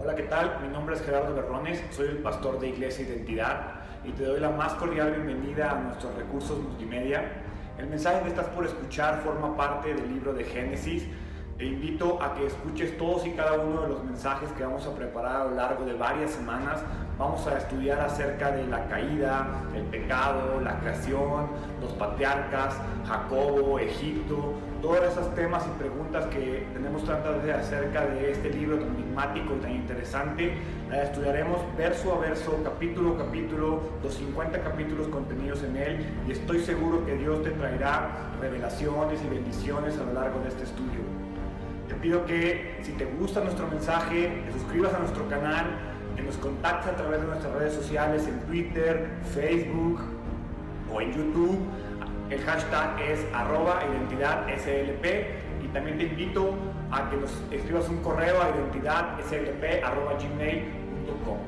Hola, ¿qué tal? Mi nombre es Gerardo Berrones, soy el pastor de Iglesia Identidad y te doy la más cordial bienvenida a nuestros recursos multimedia. El mensaje que estás por escuchar forma parte del libro de Génesis. Te invito a que escuches todos y cada uno de los mensajes que vamos a preparar a lo largo de varias semanas. Vamos a estudiar acerca de la caída, el pecado, la creación, los patriarcas, Jacobo, Egipto, todos esos temas y preguntas que tenemos tantas veces acerca de este libro tan enigmático y tan interesante. Estudiaremos verso a verso, capítulo a capítulo, los 50 capítulos contenidos en él, y estoy seguro que Dios te traerá revelaciones y bendiciones a lo largo de este estudio. Te pido que si te gusta nuestro mensaje, te suscribas a nuestro canal, que nos contactes a través de nuestras redes sociales en Twitter, Facebook o en YouTube. El hashtag es @identidadslp, y también te invito a que nos escribas un correo a identidadslp@gmail.com.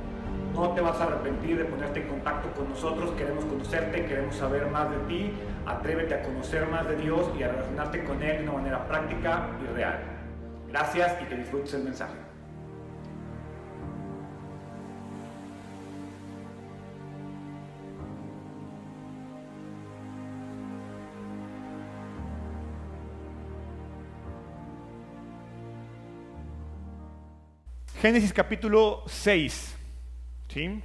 No te vas a arrepentir de ponerte en contacto con nosotros. Queremos conocerte, queremos saber más de ti. Atrévete a conocer más de Dios y a relacionarte con Él de una manera práctica y real. Gracias y que disfrutes el mensaje. Génesis capítulo 6, ¿sí?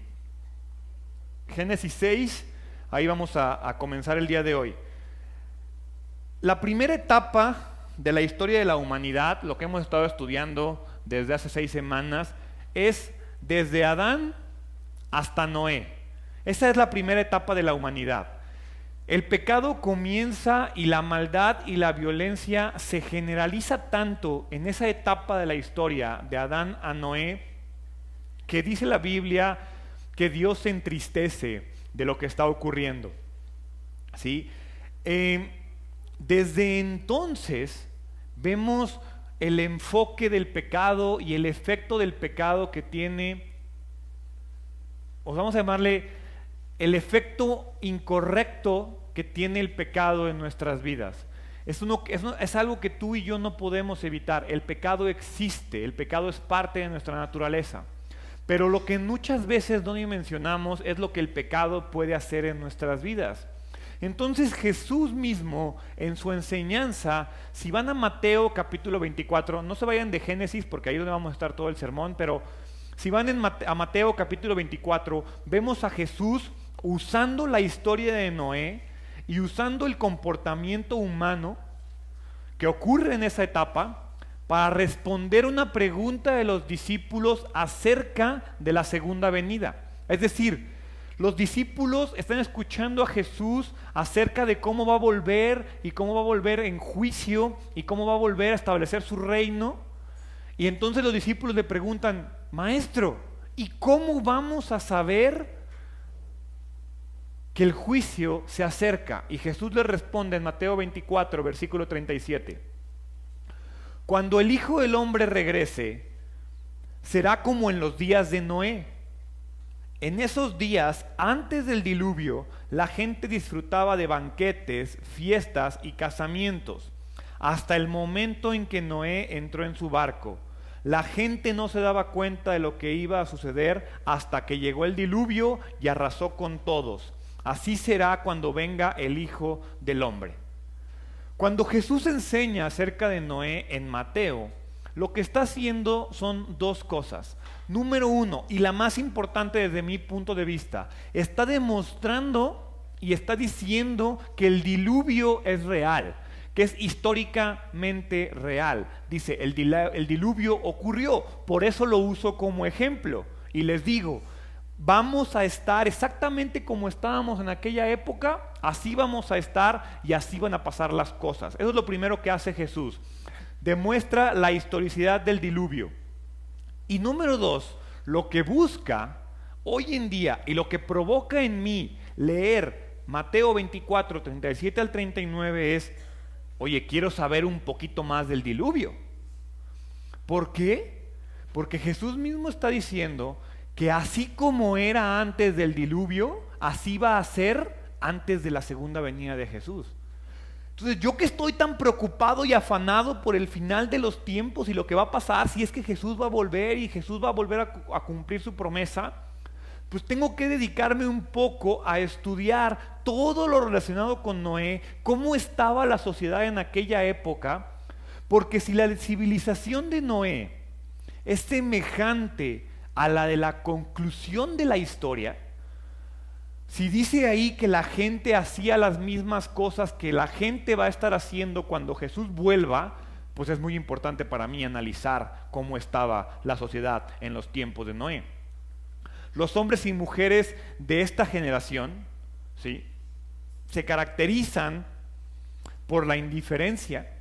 Génesis 6, ahí vamos a comenzar el día de hoy. La primera etapa de la historia de la humanidad, lo que hemos estado estudiando desde hace 6 semanas, es desde Adán hasta Noé. Esa es la primera etapa de la humanidad. El pecado comienza y la maldad y la violencia se generaliza tanto en esa etapa de la historia de Adán a Noé, que dice la Biblia que Dios se entristece de lo que está ocurriendo, ¿sí? Desde entonces vemos el enfoque del pecado y el efecto del pecado que tiene, o vamos a llamarle el efecto incorrecto que tiene el pecado en nuestras vidas. Es algo que tú y yo no podemos evitar. El pecado existe, el pecado es parte de nuestra naturaleza. Pero lo que muchas veces no mencionamos es lo que el pecado puede hacer en nuestras vidas. Entonces Jesús mismo en su enseñanza, si van a Mateo capítulo 24, no se vayan de Génesis porque ahí es donde vamos a estar todo el sermón, pero si van a Mateo capítulo 24, vemos a Jesús usando la historia de Noé y usando el comportamiento humano que ocurre en esa etapa para responder una pregunta de los discípulos acerca de la segunda venida. Es decir, los discípulos están escuchando a Jesús acerca de cómo va a volver y cómo va a volver en juicio y cómo va a volver a establecer su reino. Y entonces los discípulos le preguntan: Maestro, ¿y cómo vamos a saber que el juicio se acerca? Y Jesús les responde en Mateo 24, versículo 37. Cuando el Hijo del Hombre regrese, será como en los días de Noé. En esos días, antes del diluvio, la gente disfrutaba de banquetes, fiestas y casamientos, hasta el momento en que Noé entró en su barco. La gente no se daba cuenta de lo que iba a suceder hasta que llegó el diluvio y arrasó con todos. Así será cuando venga el Hijo del Hombre. Cuando Jesús enseña acerca de Noé en Mateo, lo que está haciendo son dos cosas. Número uno, y la más importante desde mi punto de vista, está demostrando y está diciendo que el diluvio es real, que es históricamente real. Dice, el diluvio ocurrió, por eso lo uso como ejemplo. Y les digo, vamos a estar exactamente como estábamos en aquella época, así vamos a estar y así van a pasar las cosas. Eso es lo primero que hace Jesús. Demuestra la historicidad del diluvio. Y número dos, lo que busca hoy en día y lo que provoca en mí leer Mateo 24, 37 al 39 es: oye, quiero saber un poquito más del diluvio. ¿Por qué? Porque Jesús mismo está diciendo que así como era antes del diluvio, así va a ser antes de la segunda venida de Jesús. Entonces, yo que estoy tan preocupado y afanado por el final de los tiempos y lo que va a pasar, si es que Jesús va a volver y Jesús va a volver a cumplir su promesa, pues tengo que dedicarme un poco a estudiar todo lo relacionado con Noé, cómo estaba la sociedad en aquella época, porque si la civilización de Noé es semejante a la de la conclusión de la historia, si dice ahí que la gente hacía las mismas cosas que la gente va a estar haciendo cuando Jesús vuelva, pues es muy importante para mí analizar cómo estaba la sociedad en los tiempos de Noé. Los hombres y mujeres de esta generación, ¿sí?, se caracterizan por la indiferencia,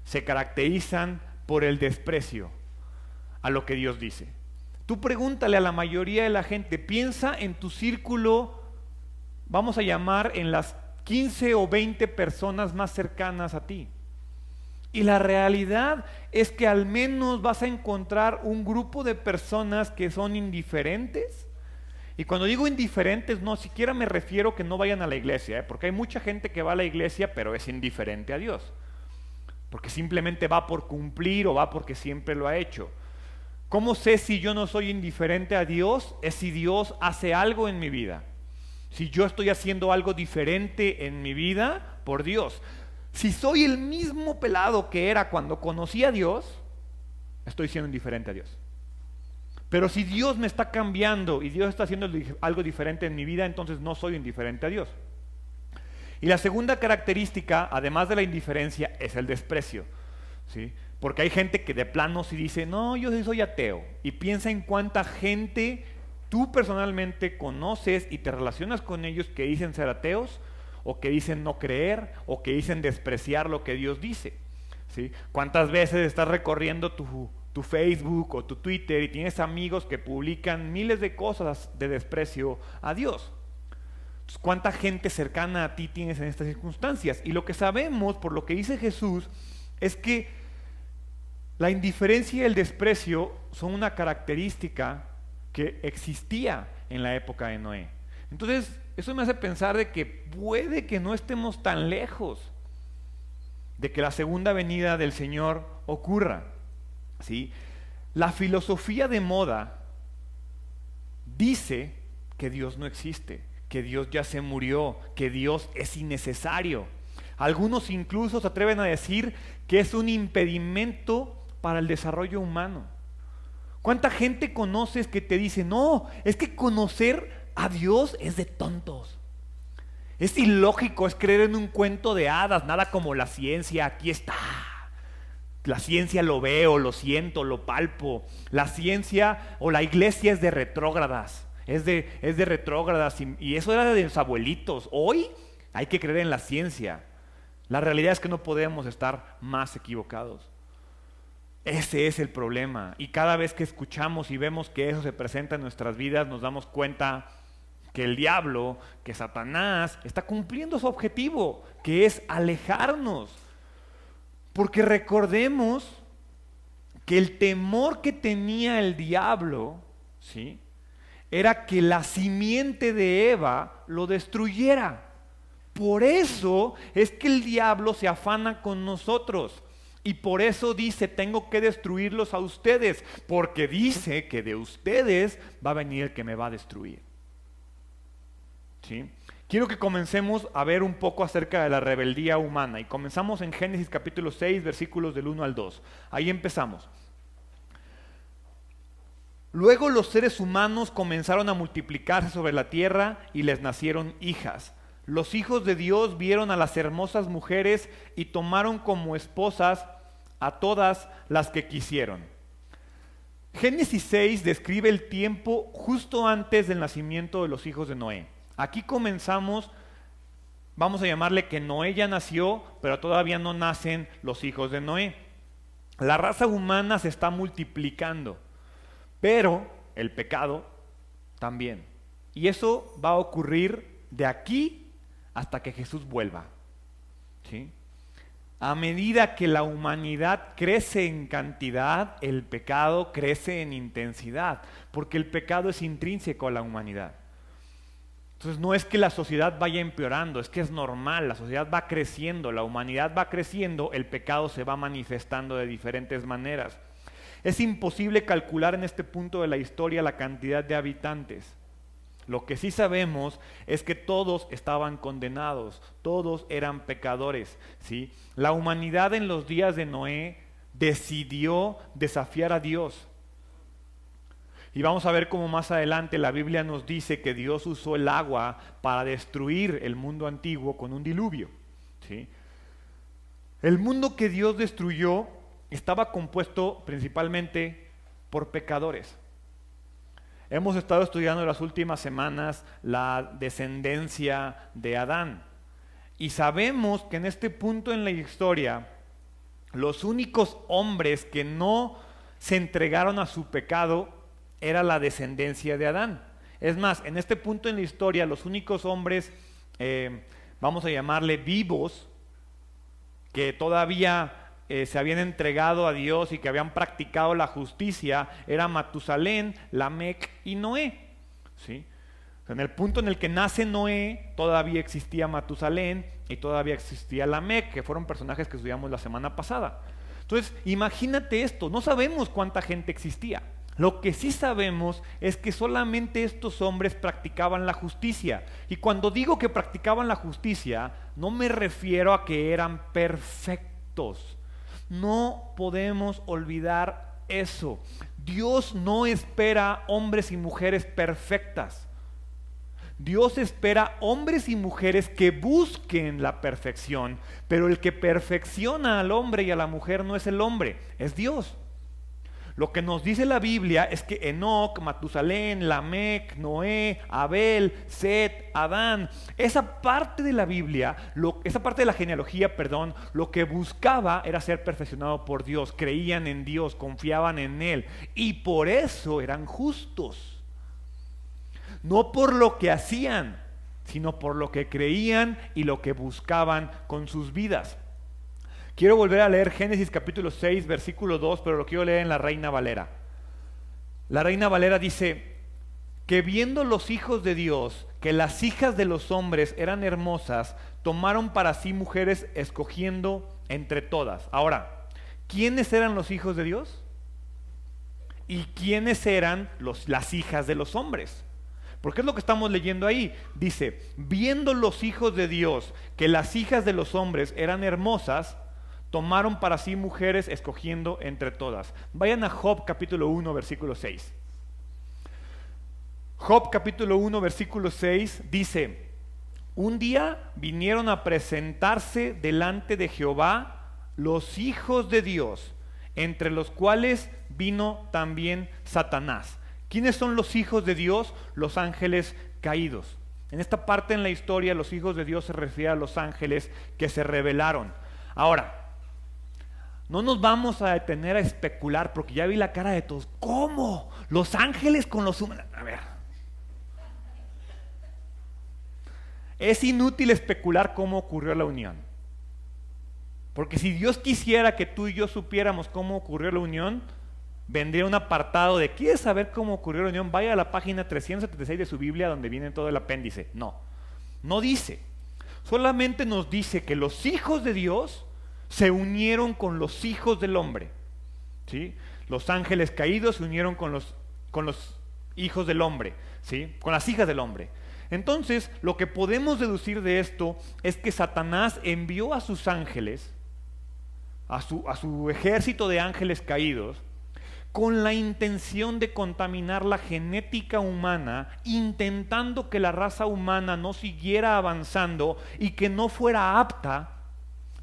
se caracterizan por el desprecio a lo que Dios dice. Tú pregúntale a la mayoría de la gente, piensa en tu círculo, vamos a llamar en las 15 o 20 personas más cercanas a ti. Y la realidad es que al menos vas a encontrar un grupo de personas que son indiferentes. Y cuando digo indiferentes, no siquiera me refiero que no vayan a la iglesia, porque hay mucha gente que va a la iglesia pero es indiferente a Dios. Porque simplemente va por cumplir o va porque siempre lo ha hecho. ¿Cómo sé si yo no soy indiferente a Dios? Es si Dios hace algo en mi vida. Si yo estoy haciendo algo diferente en mi vida por Dios. Si soy el mismo pelado que era cuando conocí a Dios, estoy siendo indiferente a Dios. Pero si Dios me está cambiando y Dios está haciendo algo diferente en mi vida, entonces no soy indiferente a Dios. Y la segunda característica, además de la indiferencia, es el desprecio, ¿sí? Porque hay gente que de plano sí dice, no, yo sí soy ateo. Y piensa en cuánta gente tú personalmente conoces y te relacionas con ellos que dicen ser ateos, o que dicen no creer, o que dicen despreciar lo que Dios dice, ¿sí? ¿Cuántas veces estás recorriendo tu Facebook o tu Twitter y tienes amigos que publican miles de cosas de desprecio a Dios? Entonces, ¿cuánta gente cercana a ti tienes en estas circunstancias? Y lo que sabemos, por lo que dice Jesús, es que la indiferencia y el desprecio son una característica que existía en la época de Noé. Entonces, eso me hace pensar de que puede que no estemos tan lejos de que la segunda venida del Señor ocurra, ¿sí? La filosofía de moda dice que Dios no existe, que Dios ya se murió, que Dios es innecesario. Algunos incluso se atreven a decir que es un impedimento para el desarrollo humano. ¿Cuánta gente conoces que te dice, no, es que conocer a Dios es de tontos? Es ilógico, es creer en un cuento de hadas, nada como la ciencia, aquí está. La ciencia lo veo, lo siento, lo palpo. La ciencia o la iglesia es de retrógradas, es de retrógradas y eso era de los abuelitos. Hoy hay que creer en la ciencia. La realidad es que no podemos estar más equivocados. Ese es el problema. Y cada vez que escuchamos y vemos que eso se presenta en nuestras vidas, nos damos cuenta que el diablo, que Satanás, está cumpliendo su objetivo, que es alejarnos. Porque recordemos que el temor que tenía el diablo, ¿sí?, era que la simiente de Eva lo destruyera. Por eso es que el diablo se afana con nosotros. Y por eso dice, tengo que destruirlos a ustedes, porque dice que de ustedes va a venir el que me va a destruir. ¿Sí? Quiero que comencemos a ver un poco acerca de la rebeldía humana. Y comenzamos en Génesis capítulo 6, versículos del 1 al 2. Ahí empezamos. Luego los seres humanos comenzaron a multiplicarse sobre la tierra y les nacieron hijas. Los hijos de Dios vieron a las hermosas mujeres y tomaron como esposas a todas las que quisieron. Génesis 6 describe el tiempo justo antes del nacimiento de los hijos de Noé. Aquí comenzamos, vamos a llamarle que Noé ya nació, pero todavía no nacen los hijos de Noé. La raza humana se está multiplicando, pero el pecado también. Y eso va a ocurrir de aquí hasta que Jesús vuelva, ¿sí? A medida que la humanidad crece en cantidad, el pecado crece en intensidad, porque el pecado es intrínseco a la humanidad. Entonces no es que la sociedad vaya empeorando, es que es normal, la sociedad va creciendo, la humanidad va creciendo, el pecado se va manifestando de diferentes maneras. Es imposible calcular en este punto de la historia la cantidad de habitantes. Lo que sí sabemos es que todos estaban condenados, todos eran pecadores, ¿sí? La humanidad en los días de Noé decidió desafiar a Dios. Y vamos a ver cómo más adelante la Biblia nos dice que Dios usó el agua para destruir el mundo antiguo con un diluvio, ¿sí? El mundo que Dios destruyó estaba compuesto principalmente por pecadores. Hemos estado estudiando en las últimas semanas la descendencia de Adán. Y sabemos que en este punto en la historia, los únicos hombres que no se entregaron a su pecado era la descendencia de Adán. Es más, en este punto en la historia, los únicos hombres, vamos a llamarle vivos, que todavía se habían entregado a Dios y que habían practicado la justicia, era Matusalén, Lamec y Noé, ¿sí? En el punto en el que nace Noé, todavía existía Matusalén y todavía existía Lamec, que fueron personajes que estudiamos la semana pasada. Entonces, imagínate esto, no sabemos cuánta gente existía. Lo que sí sabemos es que solamente estos hombres practicaban la justicia. Y cuando digo que practicaban la justicia, no me refiero a que eran perfectos. No podemos olvidar eso. Dios no espera hombres y mujeres perfectas. Dios espera hombres y mujeres que busquen la perfección, pero el que perfecciona al hombre y a la mujer no es el hombre, es Dios. Lo que nos dice la Biblia es que Enoc, Matusalén, Lamec, Noé, Abel, Set, Adán, esa parte de la Biblia, esa parte de la genealogía, lo que buscaba era ser perfeccionado por Dios, creían en Dios, confiaban en Él y por eso eran justos. No por lo que hacían, sino por lo que creían y lo que buscaban con sus vidas. Quiero volver a leer Génesis capítulo 6, versículo 2, pero lo quiero leer en la Reina Valera. La Reina Valera dice que viendo los hijos de Dios que las hijas de los hombres eran hermosas, tomaron para sí mujeres escogiendo entre todas. Ahora, ¿quiénes eran los hijos de Dios? ¿Y quiénes eran las hijas de los hombres? Porque es lo que estamos leyendo ahí. Dice, viendo los hijos de Dios que las hijas de los hombres eran hermosas, tomaron para sí mujeres escogiendo entre todas. Vayan a Job capítulo 1, versículo 6. Job capítulo 1, versículo 6 dice, un día vinieron a presentarse delante de Jehová los hijos de Dios, entre los cuales vino también Satanás. ¿Quiénes son los hijos de Dios? Los ángeles caídos. En esta parte en la historia, los hijos de Dios se refiere a los ángeles que se rebelaron. Ahora, no nos vamos a detener a especular porque ya vi la cara de todos. ¿Cómo? ¿Los ángeles con los humanos? A ver. Es inútil especular cómo ocurrió la unión. Porque si Dios quisiera que tú y yo supiéramos cómo ocurrió la unión, vendría un apartado de ¿quieres saber cómo ocurrió la unión? Vaya a la página 376 de su Biblia donde viene todo el apéndice. No dice. Solamente nos dice que los hijos de Dios se unieron con los hijos del hombre, ¿sí? Los ángeles caídos se unieron con los hijos del hombre, ¿sí? Con las hijas del hombre. Entonces, lo que podemos deducir de esto es que Satanás envió a sus ángeles, a su ejército de ángeles caídos, con la intención de contaminar la genética humana, intentando que la raza humana no siguiera avanzando y que no fuera apta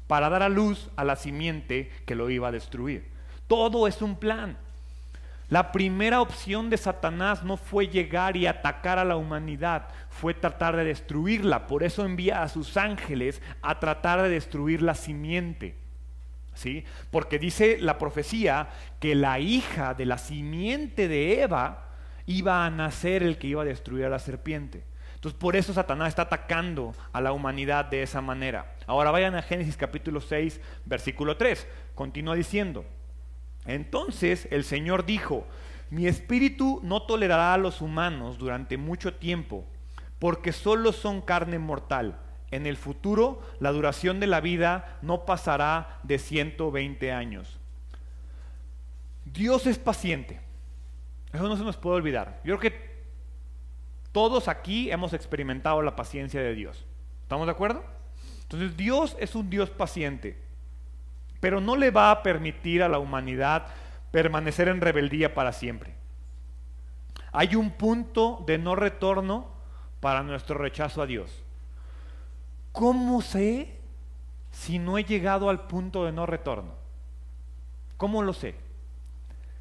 para dar a luz a la simiente que lo iba a destruir. Todo es un plan. La primera opción de Satanás no fue llegar y atacar a la humanidad, fue tratar de destruirla. Por eso envía a sus ángeles a tratar de destruir la simiente, ¿sí? Porque dice la profecía que la hija de la simiente de Eva iba a nacer el que iba a destruir a la serpiente. Entonces por eso Satanás está atacando a la humanidad de esa manera. Ahora vayan a Génesis capítulo 6, versículo 3. Continúa diciendo, entonces el Señor dijo, mi espíritu no tolerará a los humanos durante mucho tiempo, porque solo son carne mortal. En el futuro, la duración de la vida no pasará de 120 años. Dios es paciente. Eso no se nos puede olvidar. Yo creo que todos aquí hemos experimentado la paciencia de Dios. ¿Estamos de acuerdo? Entonces Dios es un Dios paciente, pero no le va a permitir a la humanidad permanecer en rebeldía para siempre. Hay un punto de no retorno para nuestro rechazo a Dios. ¿Cómo sé si no he llegado al punto de no retorno? ¿Cómo lo sé?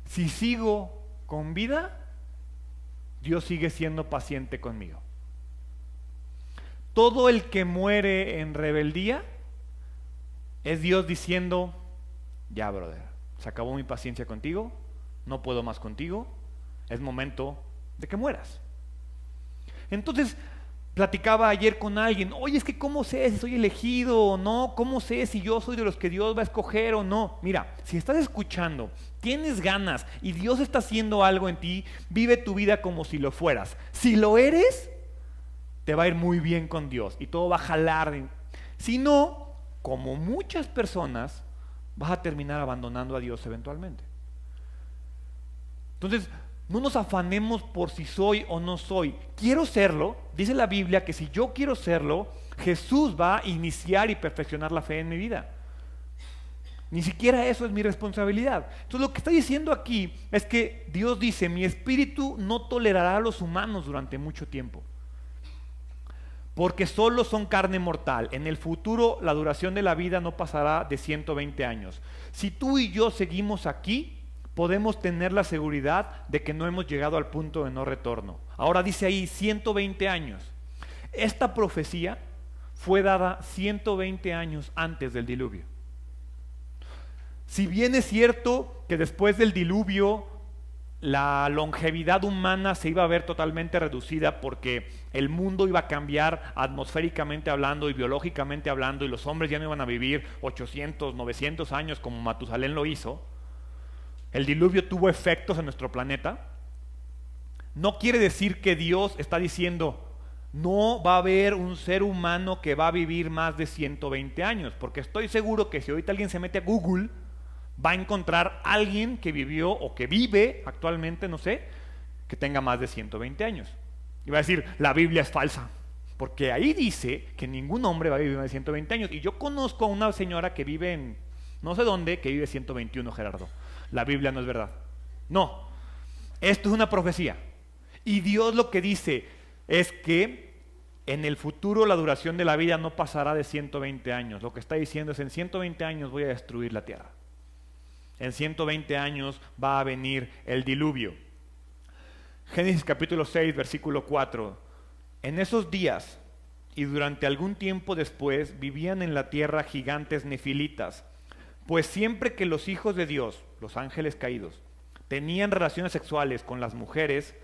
Si sigo con vida, Dios sigue siendo paciente conmigo. Todo el que muere en rebeldía es Dios diciendo, ya brother, se acabó mi paciencia contigo, no puedo más contigo, es momento de que mueras. Entonces, platicaba ayer con alguien, oye, es que ¿cómo sé si soy elegido o no? ¿Cómo sé si yo soy de los que Dios va a escoger o no? Mira, si estás escuchando, tienes ganas y Dios está haciendo algo en ti, vive tu vida como si lo fueras. Si lo eres, te va a ir muy bien con Dios y todo va a jalar. Si no, como muchas personas, vas a terminar abandonando a Dios eventualmente. Entonces, no nos afanemos por si soy o no soy. Quiero serlo. Dice la Biblia que si yo quiero serlo, Jesús va a iniciar y perfeccionar la fe en mi vida. Ni siquiera eso es mi responsabilidad. Entonces lo que está diciendo aquí es que Dios dice, mi espíritu no tolerará a los humanos durante mucho tiempo, porque solo son carne mortal. En el futuro la duración de la vida no pasará de 120 años. Si tú y yo seguimos aquí, podemos tener la seguridad de que no hemos llegado al punto de no retorno. Ahora dice ahí 120 años. Esta profecía fue dada 120 años antes del diluvio. Si bien es cierto que después del diluvio la longevidad humana se iba a ver totalmente reducida porque el mundo iba a cambiar atmosféricamente hablando y biológicamente hablando y los hombres ya no iban a vivir 800, 900 años como Matusalén lo hizo. El diluvio tuvo efectos en nuestro planeta. No quiere decir que Dios está diciendo no va a haber un ser humano que va a vivir más de 120 años, porque estoy seguro que si ahorita alguien se mete a Google va a encontrar a alguien que vivió o que vive actualmente, no sé, que tenga más de 120 años. Y va a decir, la Biblia es falsa, porque ahí dice que ningún hombre va a vivir más de 120 años. Y yo conozco a una señora que vive en no sé dónde, que vive 121, Gerardo. La Biblia no es verdad. No, esto es una profecía. Y Dios lo que dice es que en el futuro la duración de la vida no pasará de 120 años. Lo que está diciendo es, en 120 años voy a destruir la tierra. En 120 años va a venir el diluvio. Génesis capítulo 6, versículo 4. En esos días y durante algún tiempo después vivían en la tierra gigantes nefilitas, pues siempre que los hijos de Dios, los ángeles caídos, tenían relaciones sexuales con las mujeres,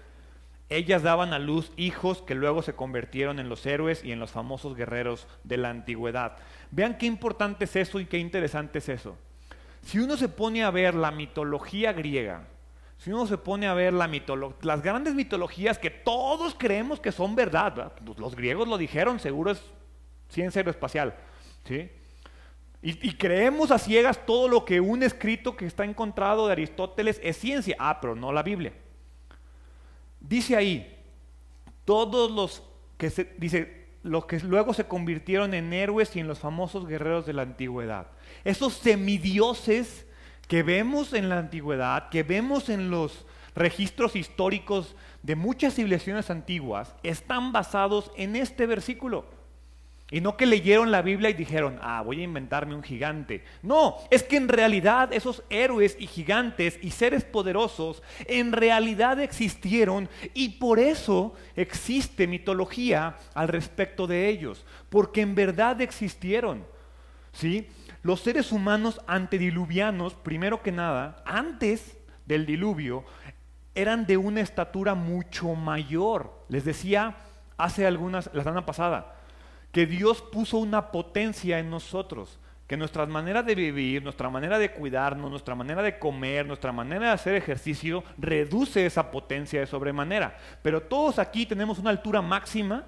ellas daban a luz hijos que luego se convirtieron en los héroes y en los famosos guerreros de la antigüedad. Vean qué importante es eso y qué interesante es eso. Si uno se pone a ver la mitología griega, si uno se pone a ver las grandes mitologías que todos creemos que son verdad, ¿verdad? Los griegos lo dijeron, seguro es ciencia aeroespacial, ¿sí? Y creemos a ciegas todo lo que un escrito que está encontrado de Aristóteles es ciencia. Pero no la Biblia. Dice ahí, los que luego se convirtieron en héroes y en los famosos guerreros de la antigüedad. Esos semidioses que vemos en la antigüedad, que vemos en los registros históricos de muchas civilizaciones antiguas, están basados en este versículo. Y no que leyeron la Biblia y dijeron, voy a inventarme un gigante. No, es que en realidad esos héroes y gigantes y seres poderosos en realidad existieron y por eso existe mitología al respecto de ellos, porque en verdad existieron, ¿sí? Los seres humanos antediluvianos, primero que nada, antes del diluvio, eran de una estatura mucho mayor. Les decía la semana pasada, que Dios puso una potencia en nosotros, que nuestras maneras de vivir, nuestra manera de cuidarnos, nuestra manera de comer, nuestra manera de hacer ejercicio, reduce esa potencia de sobremanera. Pero todos aquí tenemos una altura máxima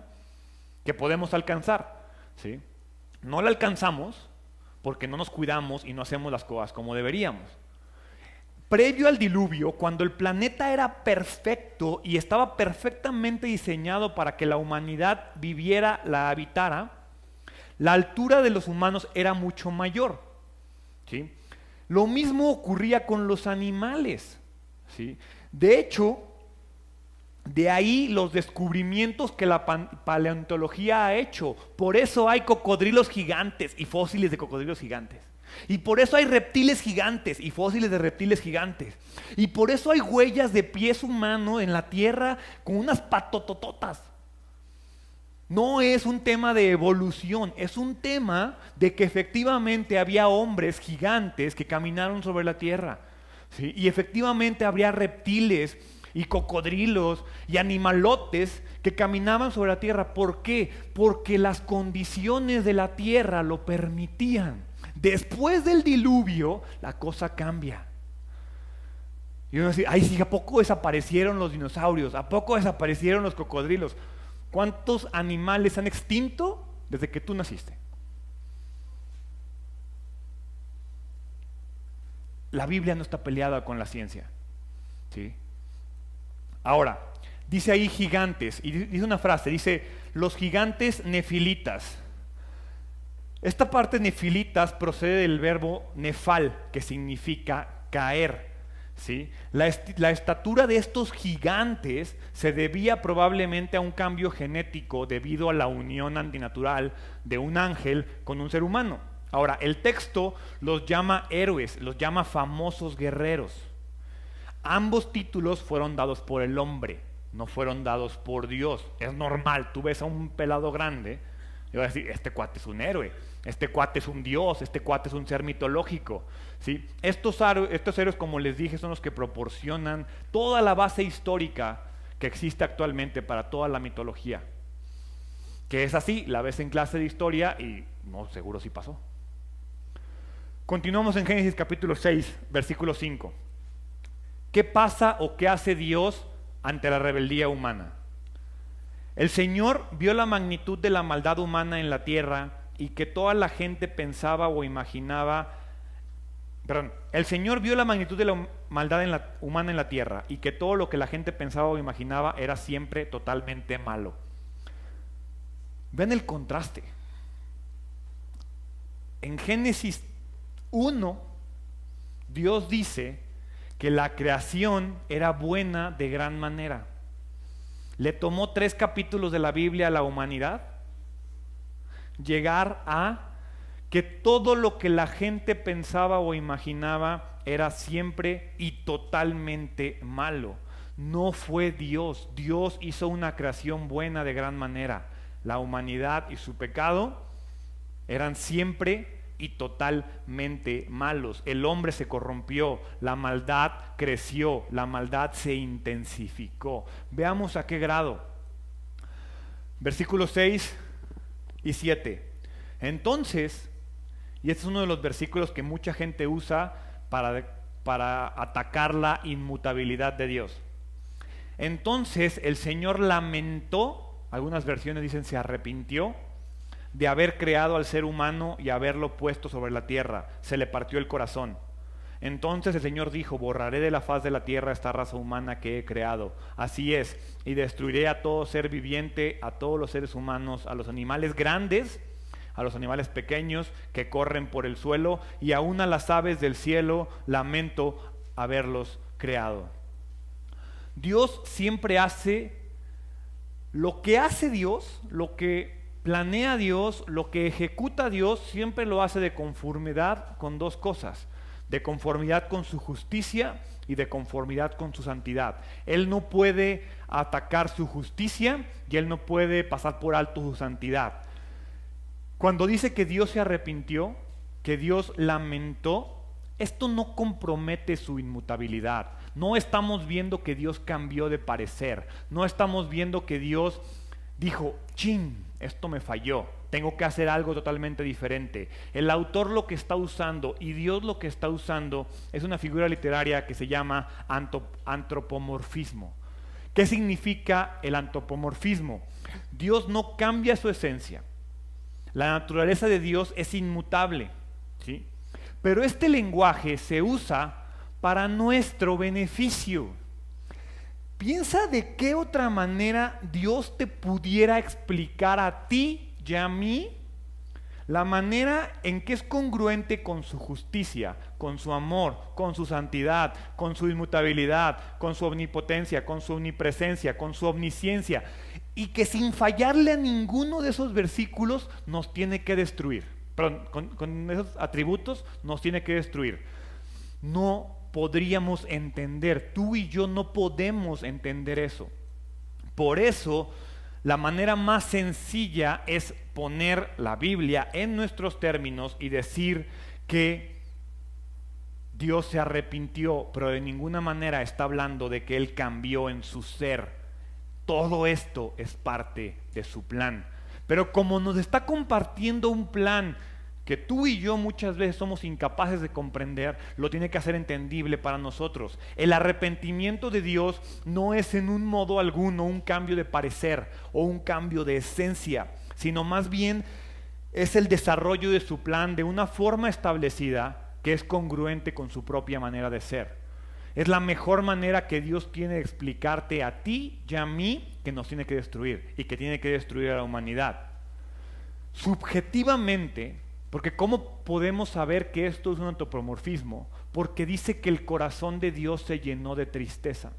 que podemos alcanzar, ¿sí? No la alcanzamos porque no nos cuidamos y no hacemos las cosas como deberíamos. Previo al diluvio, cuando el planeta era perfecto y estaba perfectamente diseñado para que la humanidad viviera, la habitara, la altura de los humanos era mucho mayor, ¿sí? Lo mismo ocurría con los animales, ¿sí? De hecho, de ahí los descubrimientos que la paleontología ha hecho. Por eso hay cocodrilos gigantes y fósiles de cocodrilos gigantes. Y por eso hay reptiles gigantes y fósiles de reptiles gigantes. Y por eso hay huellas de pies humanos en la tierra con unas patotototas. No es un tema de evolución, es un tema de que efectivamente había hombres gigantes que caminaron sobre la tierra, ¿sí? Y efectivamente habría reptiles y cocodrilos y animalotes que caminaban sobre la tierra. ¿Por qué? Porque las condiciones de la tierra lo permitían. Después del diluvio, la cosa cambia. Y uno dice, ay, sí, ¿a poco desaparecieron los dinosaurios? ¿A poco desaparecieron los cocodrilos? ¿Cuántos animales han extinto desde que tú naciste? La Biblia no está peleada con la ciencia, ¿sí? Ahora, dice ahí gigantes, y dice una frase, dice, los gigantes nefilitas. Esta parte nefilitas procede del verbo nefal, que significa caer, ¿sí? La estatura de estos gigantes se debía probablemente a un cambio genético debido a la unión antinatural de un ángel con un ser humano. Ahora, el texto los llama héroes, los llama famosos guerreros. Ambos títulos fueron dados por el hombre, no fueron dados por Dios. Es normal, tú ves a un pelado grande y vas a decir, este cuate es un héroe, este cuate es un dios, este cuate es un ser mitológico, ¿sí? Estos héroes, como les dije, son los que proporcionan toda la base histórica que existe actualmente para toda la mitología. Que es así, la ves en clase de historia y no, seguro sí pasó. Continuamos en Génesis capítulo 6, versículo 5. ¿Qué pasa o qué hace Dios ante la rebeldía humana? El Señor vio la magnitud de la maldad humana en la tierra y que toda la gente pensaba o imaginaba. El Señor vio la magnitud de la maldad humana en la tierra y que todo lo que la gente pensaba o imaginaba era siempre totalmente malo. Ven el contraste. En Génesis 1, Dios dice que la creación era buena de gran manera. Le tomó 3 capítulos de la Biblia a la humanidad llegar a que todo lo que la gente pensaba o imaginaba era siempre y totalmente malo. No fue Dios. Dios hizo una creación buena de gran manera. La humanidad y su pecado eran siempre y totalmente malos. El hombre se corrompió, la maldad creció, la maldad se intensificó. Veamos a qué grado. Versículos 6 y 7. Entonces, y este es uno de los versículos que mucha gente usa para atacar la inmutabilidad de Dios. Entonces el Señor lamentó, algunas versiones dicen se arrepintió, de haber creado al ser humano y haberlo puesto sobre la tierra. Se le partió el corazón. Entonces el Señor dijo, borraré de la faz de la tierra esta raza humana que he creado. Así es, y destruiré a todo ser viviente, a todos los seres humanos, a los animales grandes, a los animales pequeños que corren por el suelo, y aún a las aves del cielo. Lamento haberlos creado. Dios siempre hace lo que hace Dios, lo que planea Dios, lo que ejecuta Dios, siempre lo hace de conformidad con 2 cosas: de conformidad con su justicia y de conformidad con su santidad. Él no puede atacar su justicia y Él no puede pasar por alto su santidad. Cuando dice que Dios se arrepintió, que Dios lamentó, esto no compromete su inmutabilidad. No estamos viendo que Dios cambió de parecer. No estamos viendo que Dios dijo, chin, esto me falló, tengo que hacer algo totalmente diferente. El autor lo que está usando y Dios lo que está usando es una figura literaria que se llama antropomorfismo, ¿Qué significa el antropomorfismo? Dios no cambia su esencia. La naturaleza de Dios es inmutable, ¿sí? Pero este lenguaje se usa para nuestro beneficio. Piensa de qué otra manera Dios te pudiera explicar a ti y a mí la manera en que es congruente con su justicia, con su amor, con su santidad, con su inmutabilidad, con su omnipotencia, con su omnipresencia, con su omnisciencia, y que sin fallarle a ninguno de esos versículos nos tiene que destruir. Perdón, con esos atributos nos tiene que destruir. No podríamos entender, tú y yo no podemos entender eso. Por eso, la manera más sencilla es poner la Biblia en nuestros términos y decir que Dios se arrepintió, pero de ninguna manera está hablando de que Él cambió en su ser. Todo esto es parte de su plan. Pero como nos está compartiendo un plan que tú y yo muchas veces somos incapaces de comprender, lo tiene que hacer entendible para nosotros. El arrepentimiento de Dios no es en un modo alguno un cambio de parecer o un cambio de esencia, sino más bien es el desarrollo de su plan de una forma establecida que es congruente con su propia manera de ser. Es la mejor manera que Dios tiene de explicarte a ti y a mí que nos tiene que destruir y que tiene que destruir a la humanidad. Subjetivamente, porque ¿cómo podemos saber que esto es un antropomorfismo? Porque dice que el corazón de Dios se llenó de tristeza.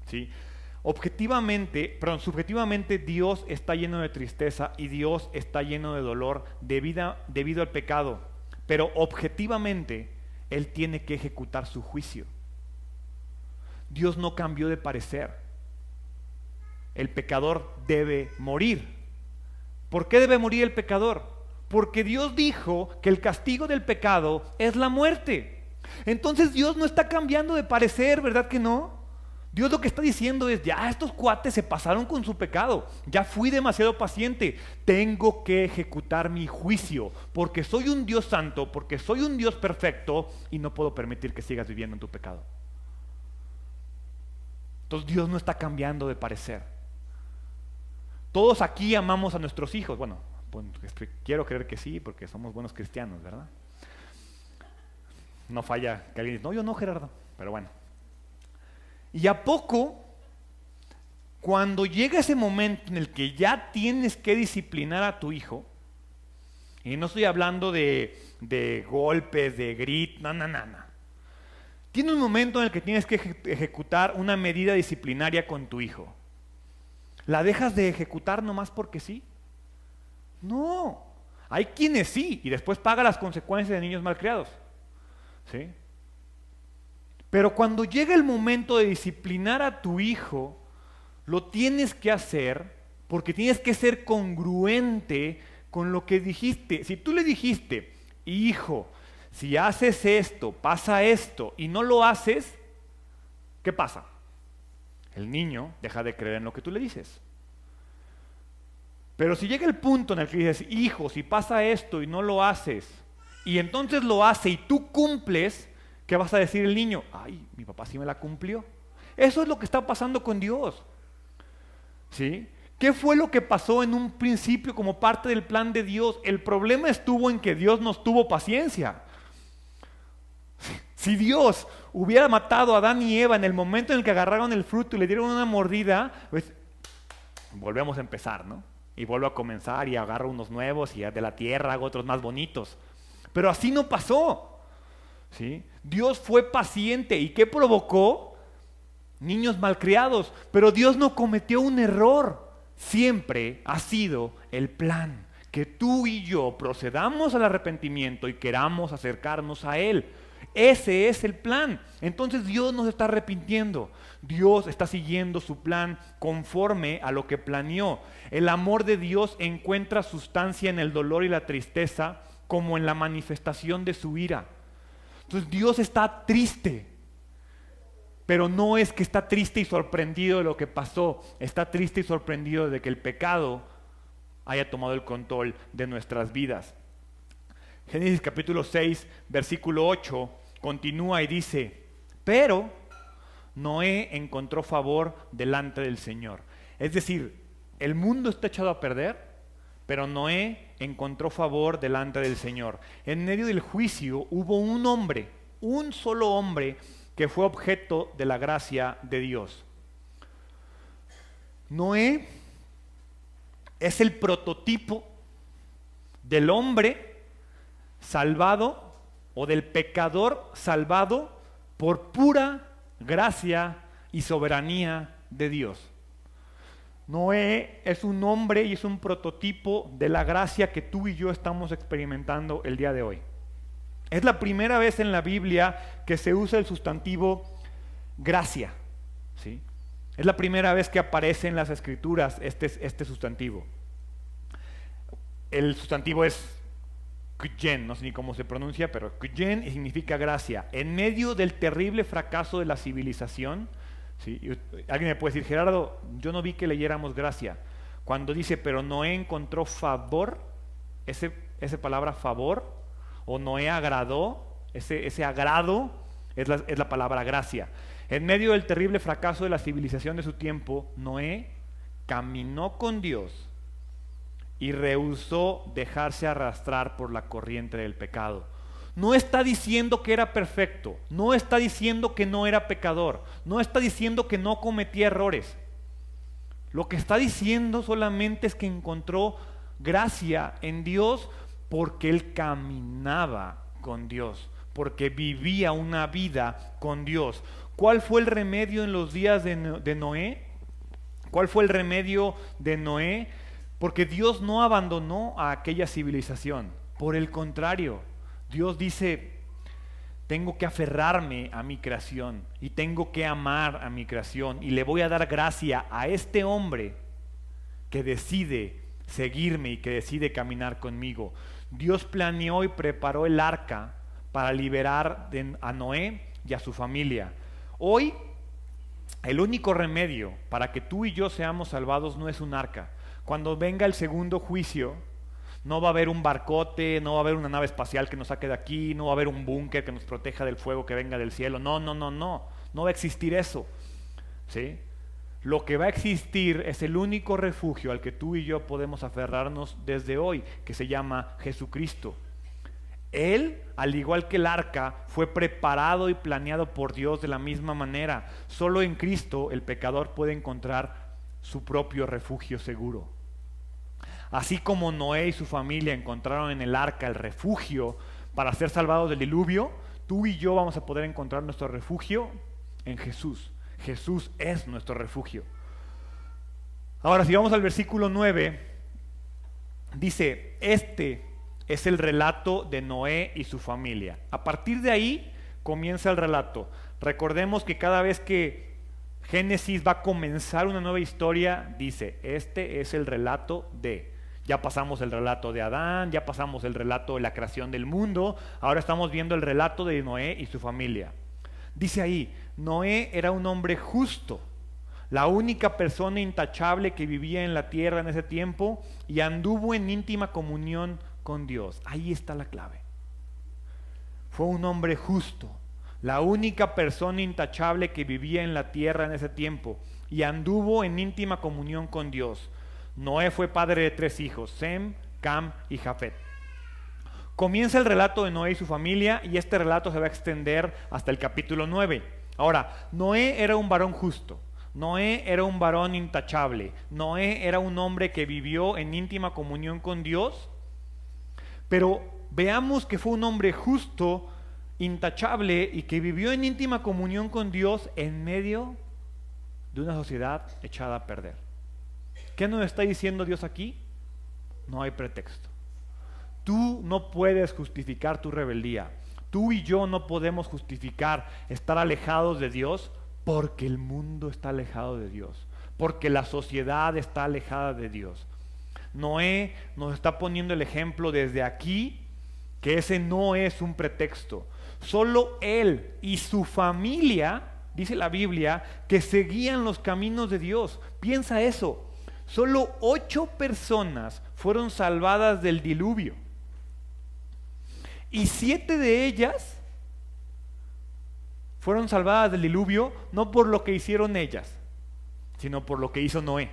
¿Sí? Subjetivamente Dios está lleno de tristeza y Dios está lleno de dolor debido al pecado. Pero objetivamente Él tiene que ejecutar su juicio. Dios no cambió de parecer. El pecador debe morir. ¿Por qué debe morir el pecador? Porque Dios dijo que el castigo del pecado es la muerte. Entonces Dios no está cambiando de parecer, ¿verdad que no? Dios lo que está diciendo es, ya estos cuates se pasaron con su pecado, ya fui demasiado paciente, tengo que ejecutar mi juicio, porque soy un Dios santo, porque soy un Dios perfecto y no puedo permitir que sigas viviendo en tu pecado. Entonces Dios no está cambiando de parecer. Todos aquí amamos a nuestros hijos, bueno, pues quiero creer que sí, porque somos buenos cristianos, ¿verdad? No falla que alguien dice, no, yo no, Gerardo, pero bueno. Y a poco, cuando llega ese momento en el que ya tienes que disciplinar a tu hijo, y no estoy hablando de golpes, de gritos, no. Tiene un momento en el que tienes que ejecutar una medida disciplinaria con tu hijo. ¿La dejas de ejecutar nomás porque sí? No, hay quienes sí, y después paga las consecuencias de niños malcriados, ¿sí? Pero cuando llega el momento de disciplinar a tu hijo, lo tienes que hacer porque tienes que ser congruente con lo que dijiste. Si tú le dijiste, hijo, si haces esto, pasa esto, y no lo haces, ¿qué pasa? El niño deja de creer en lo que tú le dices. Pero si llega el punto en el que dices, hijo, si pasa esto y no lo haces, y entonces lo hace y tú cumples, ¿qué vas a decir el niño? Ay, mi papá sí me la cumplió. Eso es lo que está pasando con Dios. ¿Sí? ¿Qué fue lo que pasó en un principio como parte del plan de Dios? El problema estuvo en que Dios nos tuvo paciencia. Si Dios hubiera matado a Adán y Eva en el momento en el que agarraron el fruto y le dieron una mordida, pues volvemos a empezar, ¿no? Y vuelvo a comenzar y agarro unos nuevos y de la tierra hago otros más bonitos. Pero así no pasó, ¿sí? Dios fue paciente. ¿Y qué provocó? Niños malcriados. Pero Dios no cometió un error. Siempre ha sido el plan que tú y yo procedamos al arrepentimiento y queramos acercarnos a Él. Ese es el plan. Entonces Dios nos está arrepintiendo. Dios está siguiendo su plan conforme a lo que planeó. El amor de Dios encuentra sustancia en el dolor y la tristeza como en la manifestación de su ira. Entonces Dios está triste, pero no es que está triste y sorprendido de lo que pasó. Está triste y sorprendido de que el pecado haya tomado el control de nuestras vidas. Génesis capítulo 6, versículo 8, continúa y dice, pero Noé encontró favor delante del Señor. Es decir, el mundo está echado a perder, pero Noé encontró favor delante del Señor. En medio del juicio hubo un hombre, un solo hombre, que fue objeto de la gracia de Dios. Noé es el prototipo del hombre salvado o del pecador salvado por pura gracia y soberanía de Dios. Noé es un hombre y es un prototipo de la gracia que tú y yo estamos experimentando el día de hoy. Es la primera vez en la Biblia que se usa el sustantivo gracia, ¿sí? Es la primera vez que aparece en las Escrituras este sustantivo. El sustantivo es kgen, no sé ni cómo se pronuncia, pero kgen significa gracia. En medio del terrible fracaso de la civilización, ¿sí? Alguien me puede decir, Gerardo, yo no vi que leyéramos gracia. Cuando dice, pero Noé encontró favor, esa palabra favor, o Noé agradó, ese agrado es la palabra gracia. En medio del terrible fracaso de la civilización de su tiempo, Noé caminó con Dios y rehusó dejarse arrastrar por la corriente del pecado. No está diciendo que era perfecto, no está diciendo que no era pecador, no está diciendo que no cometía errores. Lo que está diciendo solamente es que encontró gracia en Dios porque él caminaba con Dios, porque vivía una vida con Dios. ¿Cuál fue el remedio en los días de Noé? ¿Cuál fue el remedio de Noé? Porque Dios no abandonó a aquella civilización. Por el contrario, Dios dice, tengo que aferrarme a mi creación y tengo que amar a mi creación y le voy a dar gracia a este hombre que decide seguirme y que decide caminar conmigo. Dios planeó y preparó el arca para liberar a Noé y a su familia. Hoy, el único remedio para que tú y yo seamos salvados no es un arca. Cuando venga el segundo juicio, no va a haber un barcote, no va a haber una nave espacial que nos saque de aquí, no va a haber un búnker que nos proteja del fuego que venga del cielo. No va a existir eso, ¿sí? Lo que va a existir es el único refugio al que tú y yo podemos aferrarnos desde hoy, que se llama Jesucristo. Él, al igual que el arca, fue preparado y planeado por Dios de la misma manera. Solo en Cristo el pecador puede encontrar su propio refugio seguro. Así como Noé y su familia encontraron en el arca el refugio para ser salvados del diluvio, tú y yo vamos a poder encontrar nuestro refugio en Jesús. Jesús es nuestro refugio. Ahora, si vamos al versículo 9, dice, este es el relato de Noé y su familia. A partir de ahí comienza el relato. Recordemos que cada vez que Génesis va a comenzar una nueva historia, dice, este es el relato de. Ya pasamos el relato de Adán, ya pasamos el relato de la creación del mundo, ahora estamos viendo el relato de Noé y su familia. Dice ahí, Noé era un hombre justo, la única persona intachable que vivía en la tierra en ese tiempo y anduvo en íntima comunión con Dios. Ahí está la clave. Fue un hombre justo, la única persona intachable que vivía en la tierra en ese tiempo y anduvo en íntima comunión con Dios. Noé fue padre de 3 hijos, Sem, Cam y Jafet. Comienza el relato de Noé y su familia y este relato se va a extender hasta el capítulo 9. Ahora, Noé era un varón justo, Noé era un varón intachable, Noé era un hombre que vivió en íntima comunión con Dios, pero veamos que fue un hombre justo, intachable y que vivió en íntima comunión con Dios en medio de una sociedad echada a perder. ¿Qué nos está diciendo Dios aquí? No hay pretexto. Tú no puedes justificar tu rebeldía. Tú y yo no podemos justificar estar alejados de Dios porque el mundo está alejado de Dios, porque la sociedad está alejada de Dios. Noé nos está poniendo el ejemplo desde aquí que ese no es un pretexto. Solo él y su familia, dice la Biblia, que seguían los caminos de Dios. Piensa eso. Solo 8 personas fueron salvadas del diluvio. Y 7 de ellas fueron salvadas del diluvio no por lo que hicieron ellas, sino por lo que hizo Noé.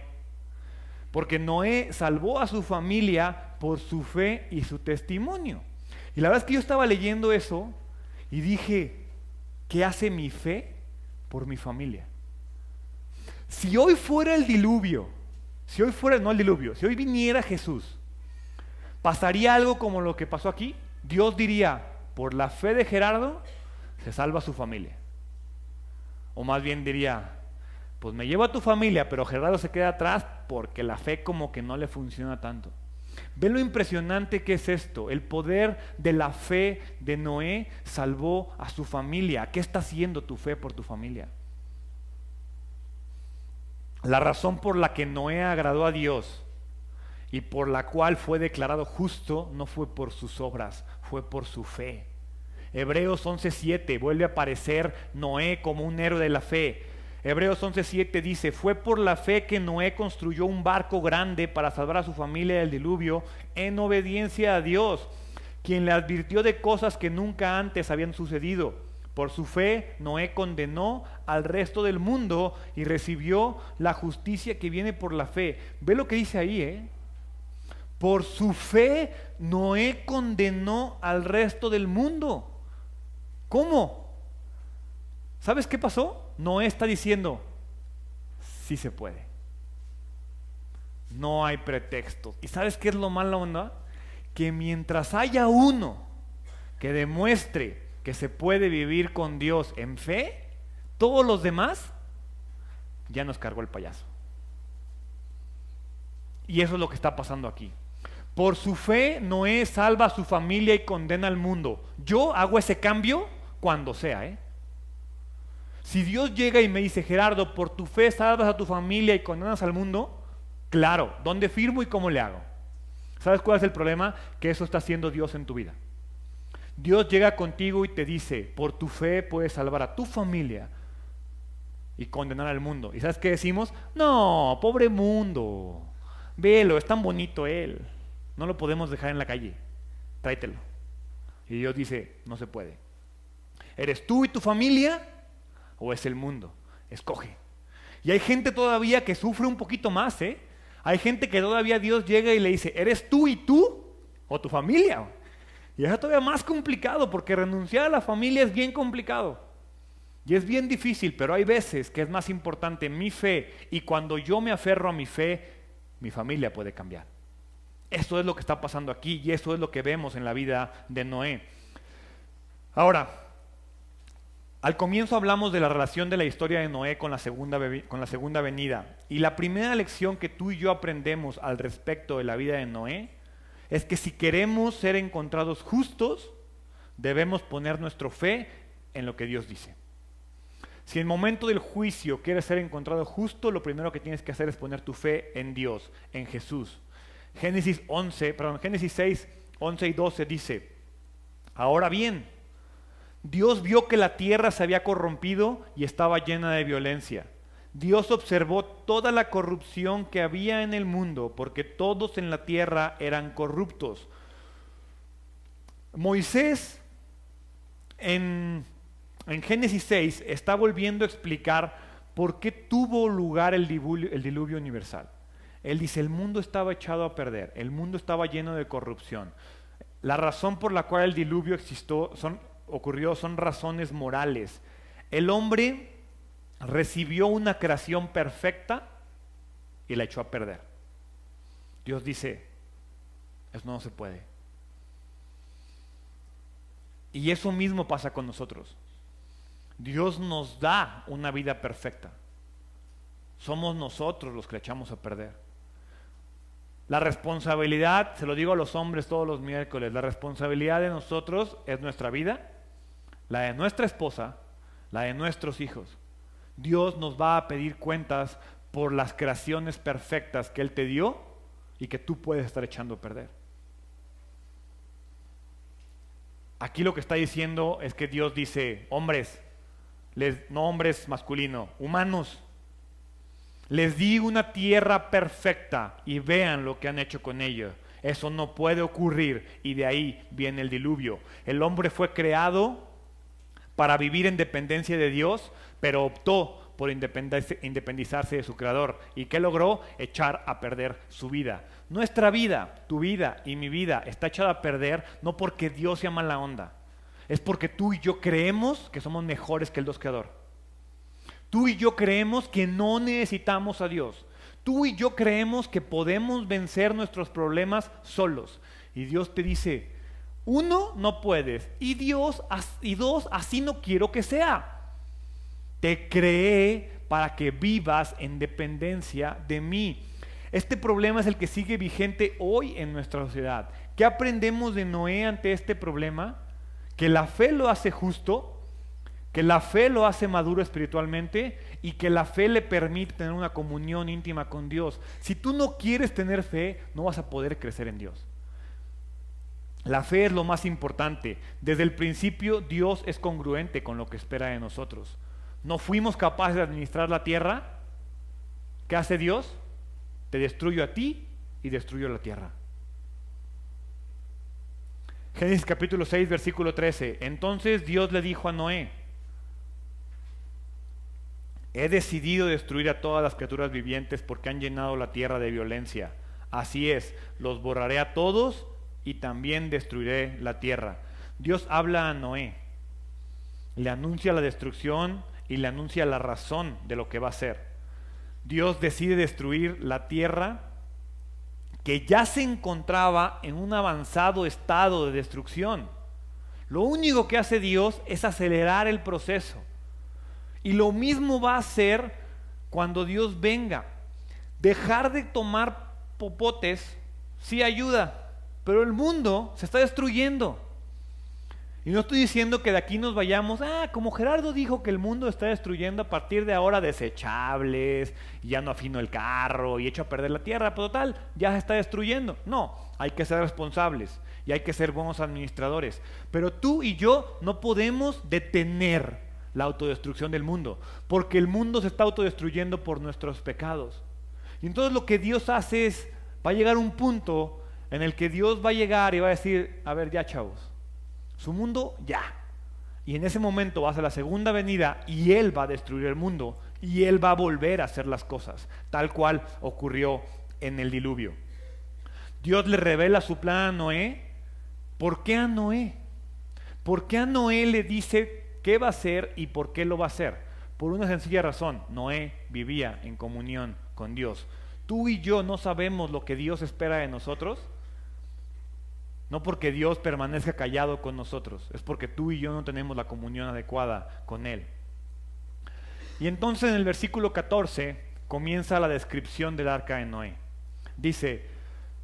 Porque Noé salvó a su familia por su fe y su testimonio. Y la verdad es que yo estaba leyendo eso y dije, ¿qué hace mi fe por mi familia? Si hoy fuera el diluvio, si hoy fuera, no el diluvio, si hoy viniera Jesús, ¿pasaría algo como lo que pasó aquí? Dios diría, por la fe de Gerardo, se salva su familia. O más bien diría, pues me llevo a tu familia, pero Gerardo se queda atrás porque la fe como que no le funciona tanto. ¿Ven lo impresionante que es esto? El poder de la fe de Noé salvó a su familia. ¿Qué está haciendo tu fe por tu familia? La razón por la que Noé agradó a Dios y por la cual fue declarado justo no fue por sus obras, fue por su fe. Hebreos 11:7 vuelve a aparecer Noé como un héroe de la fe. Hebreos 11:7 dice, fue por la fe que Noé construyó un barco grande para salvar a su familia del diluvio en obediencia a Dios, quien le advirtió de cosas que nunca antes habían sucedido. Por su fe, Noé condenó al resto del mundo y recibió la justicia que viene por la fe. Ve lo que dice ahí, Por su fe, Noé condenó al resto del mundo. ¿Cómo? ¿Sabes qué pasó? Noé está diciendo, sí se puede. No hay pretextos. ¿Y sabes qué es lo malo, onda? Que mientras haya uno que demuestre que se puede vivir con Dios en fe, todos los demás ya nos cargó el payaso. Y eso es lo que está pasando aquí. Por su fe, Noé salva a su familia y condena al mundo. Yo hago ese cambio cuando sea, Si Dios llega y me dice, Gerardo, por tu fe salvas a tu familia y condenas al mundo, claro, ¿dónde firmo y cómo le hago? ¿Sabes cuál es el problema? Que eso está haciendo Dios en tu vida. Dios llega contigo y te dice, por tu fe puedes salvar a tu familia y condenar al mundo. ¿Y sabes qué decimos? No, pobre mundo, velo, es tan bonito él, no lo podemos dejar en la calle, tráetelo. Y Dios dice, no se puede. ¿Eres tú y tu familia o es el mundo? Escoge. Y hay gente todavía que sufre un poquito más, Hay gente que todavía Dios llega y le dice, ¿eres tú y tú o tu familia? Y es todavía más complicado porque renunciar a la familia es bien complicado. Y es bien difícil, pero hay veces que es más importante mi fe y cuando yo me aferro a mi fe, mi familia puede cambiar. Eso es lo que está pasando aquí y eso es lo que vemos en la vida de Noé. Ahora, al comienzo hablamos de la relación de la historia de Noé con la segunda venida. Y la primera lección que tú y yo aprendemos al respecto de la vida de Noé es que si queremos ser encontrados justos, debemos poner nuestra fe en lo que Dios dice. Si en el momento del juicio quieres ser encontrado justo, lo primero que tienes que hacer es poner tu fe en Dios, en Jesús. Génesis 6, 11 y 12 dice, ahora bien, Dios vio que la tierra se había corrompido y estaba llena de violencia. Dios observó toda la corrupción que había en el mundo, porque todos en la tierra eran corruptos. Moisés, en Génesis 6, está volviendo a explicar por qué tuvo lugar el diluvio universal. Él dice, el mundo estaba echado a perder, el mundo estaba lleno de corrupción. La razón por la cual el diluvio ocurrió son razones morales. El hombre recibió una creación perfecta y la echó a perder. Dios dice, eso no se puede. Y eso mismo pasa con nosotros. Dios nos da una vida perfecta. Somos nosotros los que la echamos a perder. La responsabilidad, se lo digo a los hombres todos los miércoles, la responsabilidad de nosotros es nuestra vida, la de nuestra esposa, la de nuestros hijos. Dios nos va a pedir cuentas por las creaciones perfectas que Él te dio y que tú puedes estar echando a perder. Aquí lo que está diciendo es que Dios dice, hombres, no hombres masculino, humanos, les di una tierra perfecta y vean lo que han hecho con ella. Eso no puede ocurrir y de ahí viene el diluvio. El hombre fue creado para vivir en dependencia de Dios, pero optó por independizarse de su creador. ¿Y qué logró? Echar a perder su vida. Nuestra vida, tu vida y mi vida está echada a perder no porque Dios sea mala onda, es porque tú y yo creemos que somos mejores que el Dios creador. Tú y yo creemos que no necesitamos a Dios. Tú y yo creemos que podemos vencer nuestros problemas solos. Y Dios te dice, uno, no puedes. Y dos, así no quiero que sea. Te creé para que vivas en dependencia de mí. Este problema es el que sigue vigente hoy en nuestra sociedad. ¿Qué aprendemos de Noé ante este problema? Que la fe lo hace justo, que la fe lo hace maduro espiritualmente y que la fe le permite tener una comunión íntima con Dios. Si tú no quieres tener fe, no vas a poder crecer en Dios. La fe es lo más importante. Desde el principio Dios es congruente con lo que espera de nosotros. No fuimos capaces de administrar la tierra. ¿Qué hace Dios? Te destruyo a ti y destruyo la tierra. Génesis capítulo 6, versículo 13. Entonces Dios le dijo a Noé, he decidido destruir a todas las criaturas vivientes porque han llenado la tierra de violencia. Así es, los borraré a todos y también destruiré la tierra. Dios habla a Noé, le anuncia la destrucción y le anuncia la razón de lo que va a hacer. Dios decide destruir la tierra que ya se encontraba en un avanzado estado de destrucción. Lo único que hace Dios es acelerar el proceso. Y lo mismo va a hacer cuando Dios venga. Dejar de tomar popotes sí ayuda, pero el mundo se está destruyendo. Y no estoy diciendo que de aquí nos vayamos, como Gerardo dijo que el mundo está destruyendo a partir de ahora desechables, y ya no afino el carro y echo a perder la tierra, pero total, ya se está destruyendo. No, hay que ser responsables y hay que ser buenos administradores. Pero tú y yo no podemos detener la autodestrucción del mundo, porque el mundo se está autodestruyendo por nuestros pecados. Y entonces lo que Dios hace es, va a llegar un punto en el que Dios va a llegar y va a decir, a ver ya chavos, su mundo ya. Y en ese momento va a ser la segunda venida y Él va a destruir el mundo y Él va a volver a hacer las cosas, tal cual ocurrió en el diluvio. Dios le revela su plan a Noé. ¿Por qué a Noé? ¿Por qué a Noé le dice qué va a hacer y por qué lo va a hacer? Por una sencilla razón, Noé vivía en comunión con Dios. Tú y yo no sabemos lo que Dios espera de nosotros, no porque Dios permanezca callado con nosotros, es porque tú y yo no tenemos la comunión adecuada con Él. Y entonces en el versículo 14 comienza la descripción del arca de Noé. Dice,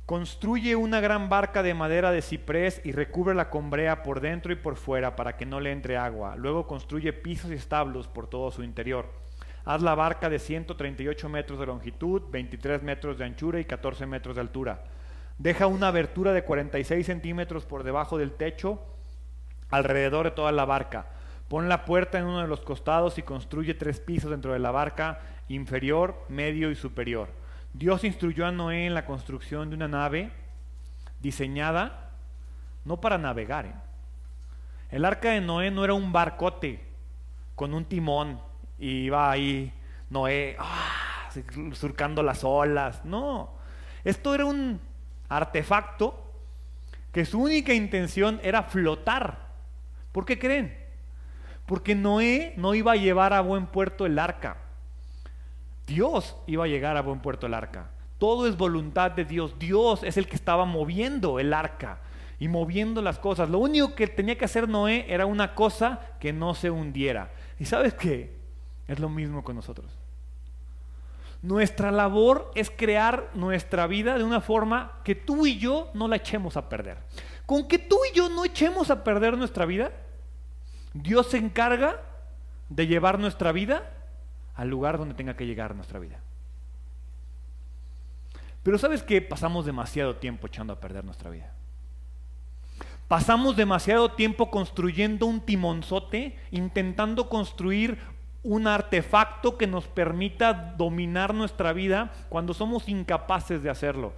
construye una gran barca de madera de ciprés y recúbrela con brea por dentro y por fuera para que no le entre agua. Luego construye pisos y establos por todo su interior. Haz la barca de 138 metros de longitud, 23 metros de anchura y 14 metros de altura. Deja una abertura de 46 centímetros por debajo del techo alrededor de toda la barca. Pon la puerta en uno de los costados y construye 3 pisos dentro de la barca, inferior, medio y superior. Dios instruyó a Noé en la construcción de una nave diseñada no para navegar. El arca de Noé no era un barcote con un timón y iba ahí Noé surcando las olas. No, esto era un artefacto que su única intención era flotar. ¿Por qué creen? Porque Noé no iba a llevar a buen puerto el arca. Dios iba a llegar a buen puerto el arca. Todo es voluntad de Dios. Dios es el que estaba moviendo el arca y moviendo las cosas. Lo único que tenía que hacer Noé era una cosa, que no se hundiera. ¿Y sabes qué? Es lo mismo con nosotros. Nuestra labor es crear nuestra vida de una forma que tú y yo no la echemos a perder. Con que tú y yo no echemos a perder nuestra vida, Dios se encarga de llevar nuestra vida al lugar donde tenga que llegar nuestra vida. Pero ¿sabes qué? Pasamos demasiado tiempo echando a perder nuestra vida. Pasamos demasiado tiempo construyendo un timonzote, intentando construir un artefacto que nos permita dominar nuestra vida cuando somos incapaces de hacerlo.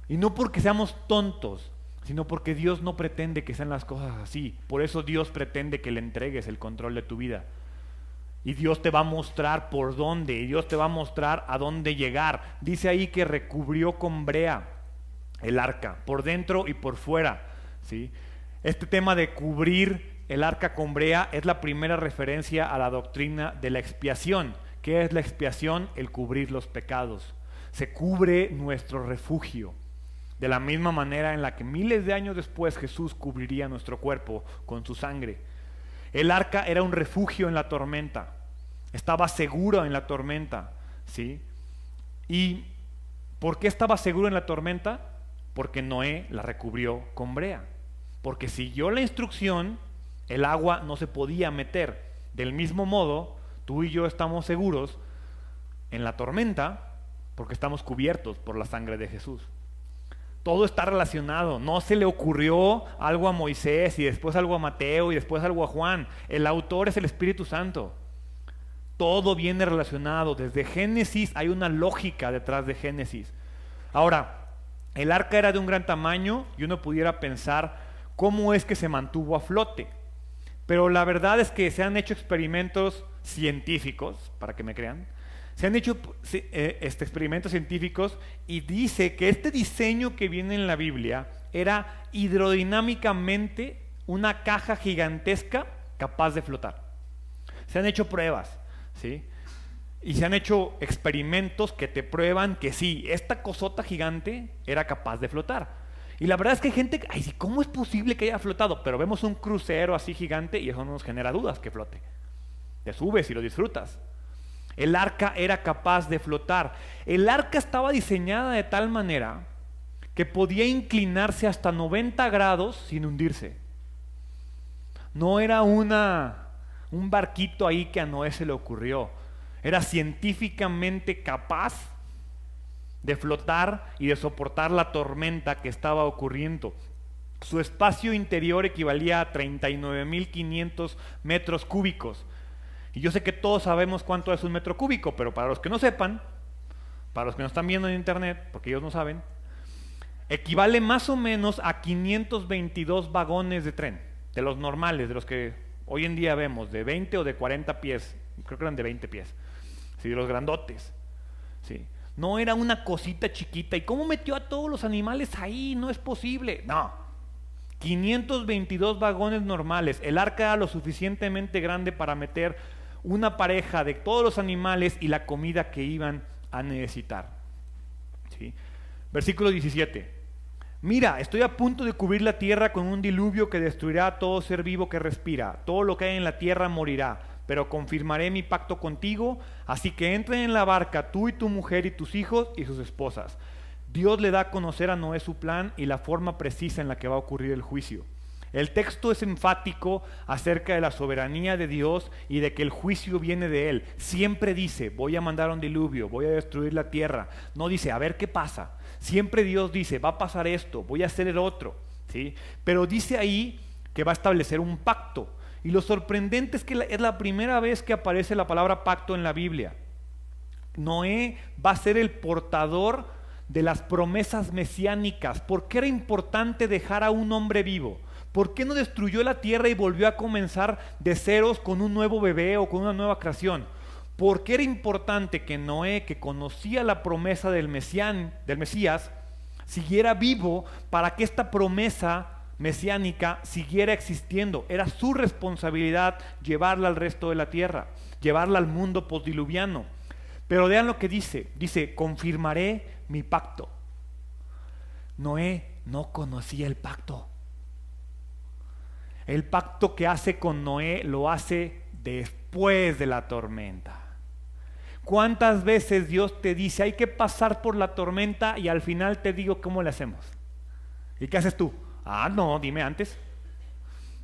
Y no porque seamos tontos, sino porque Dios no pretende que sean las cosas así. Por eso Dios pretende que le entregues el control de tu vida. Y Dios te va a mostrar por dónde, y Dios te va a mostrar a dónde llegar. Dice ahí que recubrió con brea el arca, por dentro y por fuera, ¿sí? Este tema de cubrir el arca con brea es la primera referencia a la doctrina de la expiación. ¿Qué es la expiación? El cubrir los pecados. Se cubre nuestro refugio. De la misma manera en la que miles de años después Jesús cubriría nuestro cuerpo con su sangre. El arca era un refugio en la tormenta. Estaba seguro en la tormenta, ¿sí? ¿Y por qué estaba seguro en la tormenta? Porque Noé la recubrió con brea. Porque siguió la instrucción, el agua no se podía meter. Del mismo modo, tú y yo estamos seguros en la tormenta porque estamos cubiertos por la sangre de Jesús. Todo está relacionado. No se le ocurrió algo a Moisés y después algo a Mateo y después algo a Juan. El autor es el Espíritu Santo. Todo viene relacionado. Desde Génesis hay una lógica detrás de Génesis. Ahora, el arca era de un gran tamaño y uno pudiera pensar cómo es que se mantuvo a flote. Pero la verdad es que se han hecho experimentos científicos, para que me crean. Se han hecho experimentos científicos y dice que este diseño que viene en la Biblia era hidrodinámicamente una caja gigantesca capaz de flotar. Se han hecho pruebas, ¿sí? Y se han hecho experimentos que te prueban que sí, esta cosota gigante era capaz de flotar. Y la verdad es que hay gente que, ay, sí, ¿cómo es posible que haya flotado? Pero vemos un crucero así gigante y eso no nos genera dudas que flote. Te subes y lo disfrutas. El arca era capaz de flotar. El arca estaba diseñada de tal manera que podía inclinarse hasta 90 grados sin hundirse. No era un barquito ahí que a Noé se le ocurrió. Era científicamente capaz de flotar y de soportar la tormenta que estaba ocurriendo. Su espacio interior equivalía a 39.500 metros cúbicos. Y yo sé que todos sabemos cuánto es un metro cúbico, pero para los que no sepan, para los que nos están viendo en internet, porque ellos no saben, equivale más o menos a 522 vagones de tren, de los normales, de los que hoy en día vemos, de 20 o de 40 pies, creo que eran de 20 pies, ¿sí? De los grandotes, ¿sí? No era una cosita chiquita. ¿Y cómo metió a todos los animales ahí? No es posible. No. 522 vagones normales. El arca era lo suficientemente grande para meter una pareja de todos los animales y la comida que iban a necesitar. ¿Sí? Versículo 17. Mira, estoy a punto de cubrir la tierra con un diluvio que destruirá a todo ser vivo que respira. Todo lo que hay en la tierra morirá. Pero confirmaré mi pacto contigo, así que entren en la barca tú y tu mujer y tus hijos y sus esposas. Dios le da a conocer a Noé su plan y la forma precisa en la que va a ocurrir el juicio. El texto es enfático acerca de la soberanía de Dios y de que el juicio viene de Él. Siempre dice, voy a mandar un diluvio, voy a destruir la tierra. No dice, a ver qué pasa. Siempre Dios dice, va a pasar esto, voy a hacer el otro, ¿sí? Pero dice ahí que va a establecer un pacto. Y lo sorprendente es que es la primera vez que aparece la palabra pacto en la Biblia. Noé va a ser el portador de las promesas mesiánicas. ¿Por qué era importante dejar a un hombre vivo? ¿Por qué no destruyó la tierra y volvió a comenzar de ceros con un nuevo bebé o con una nueva creación? ¿Por qué era importante que Noé, que conocía la promesa del Mesías, siguiera vivo para que esta promesa mesiánica siguiera existiendo? Era su responsabilidad llevarla al resto de la tierra, llevarla al mundo postdiluviano. Pero vean lo que dice, confirmaré mi pacto. Noé no conocía el pacto. El pacto que hace con Noé lo hace después de la tormenta. ¿Cuántas veces Dios te dice hay que pasar por la tormenta y al final te digo cómo le hacemos? ¿Y qué haces tú? Ah, no, dime antes.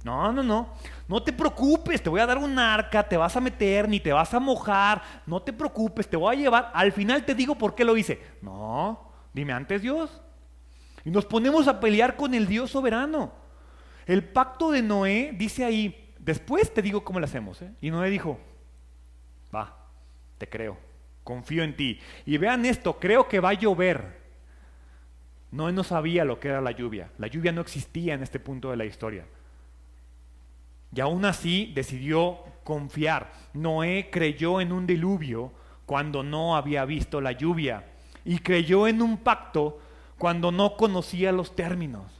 No te preocupes, te voy a dar un arca, te vas a meter, ni te vas a mojar, no te preocupes, te voy a llevar, al final te digo por qué lo hice. No, dime antes, Dios. Y nos ponemos a pelear con el Dios soberano. El pacto de Noé dice ahí, después te digo cómo lo hacemos, ¿eh? Y Noé dijo, va, te creo, confío en ti. Y vean esto, creo que va a llover. Noé no sabía lo que era la lluvia. La lluvia no existía en este punto de la historia. Y aún así decidió confiar. Noé creyó en un diluvio cuando no había visto la lluvia. Y creyó en un pacto cuando no conocía los términos.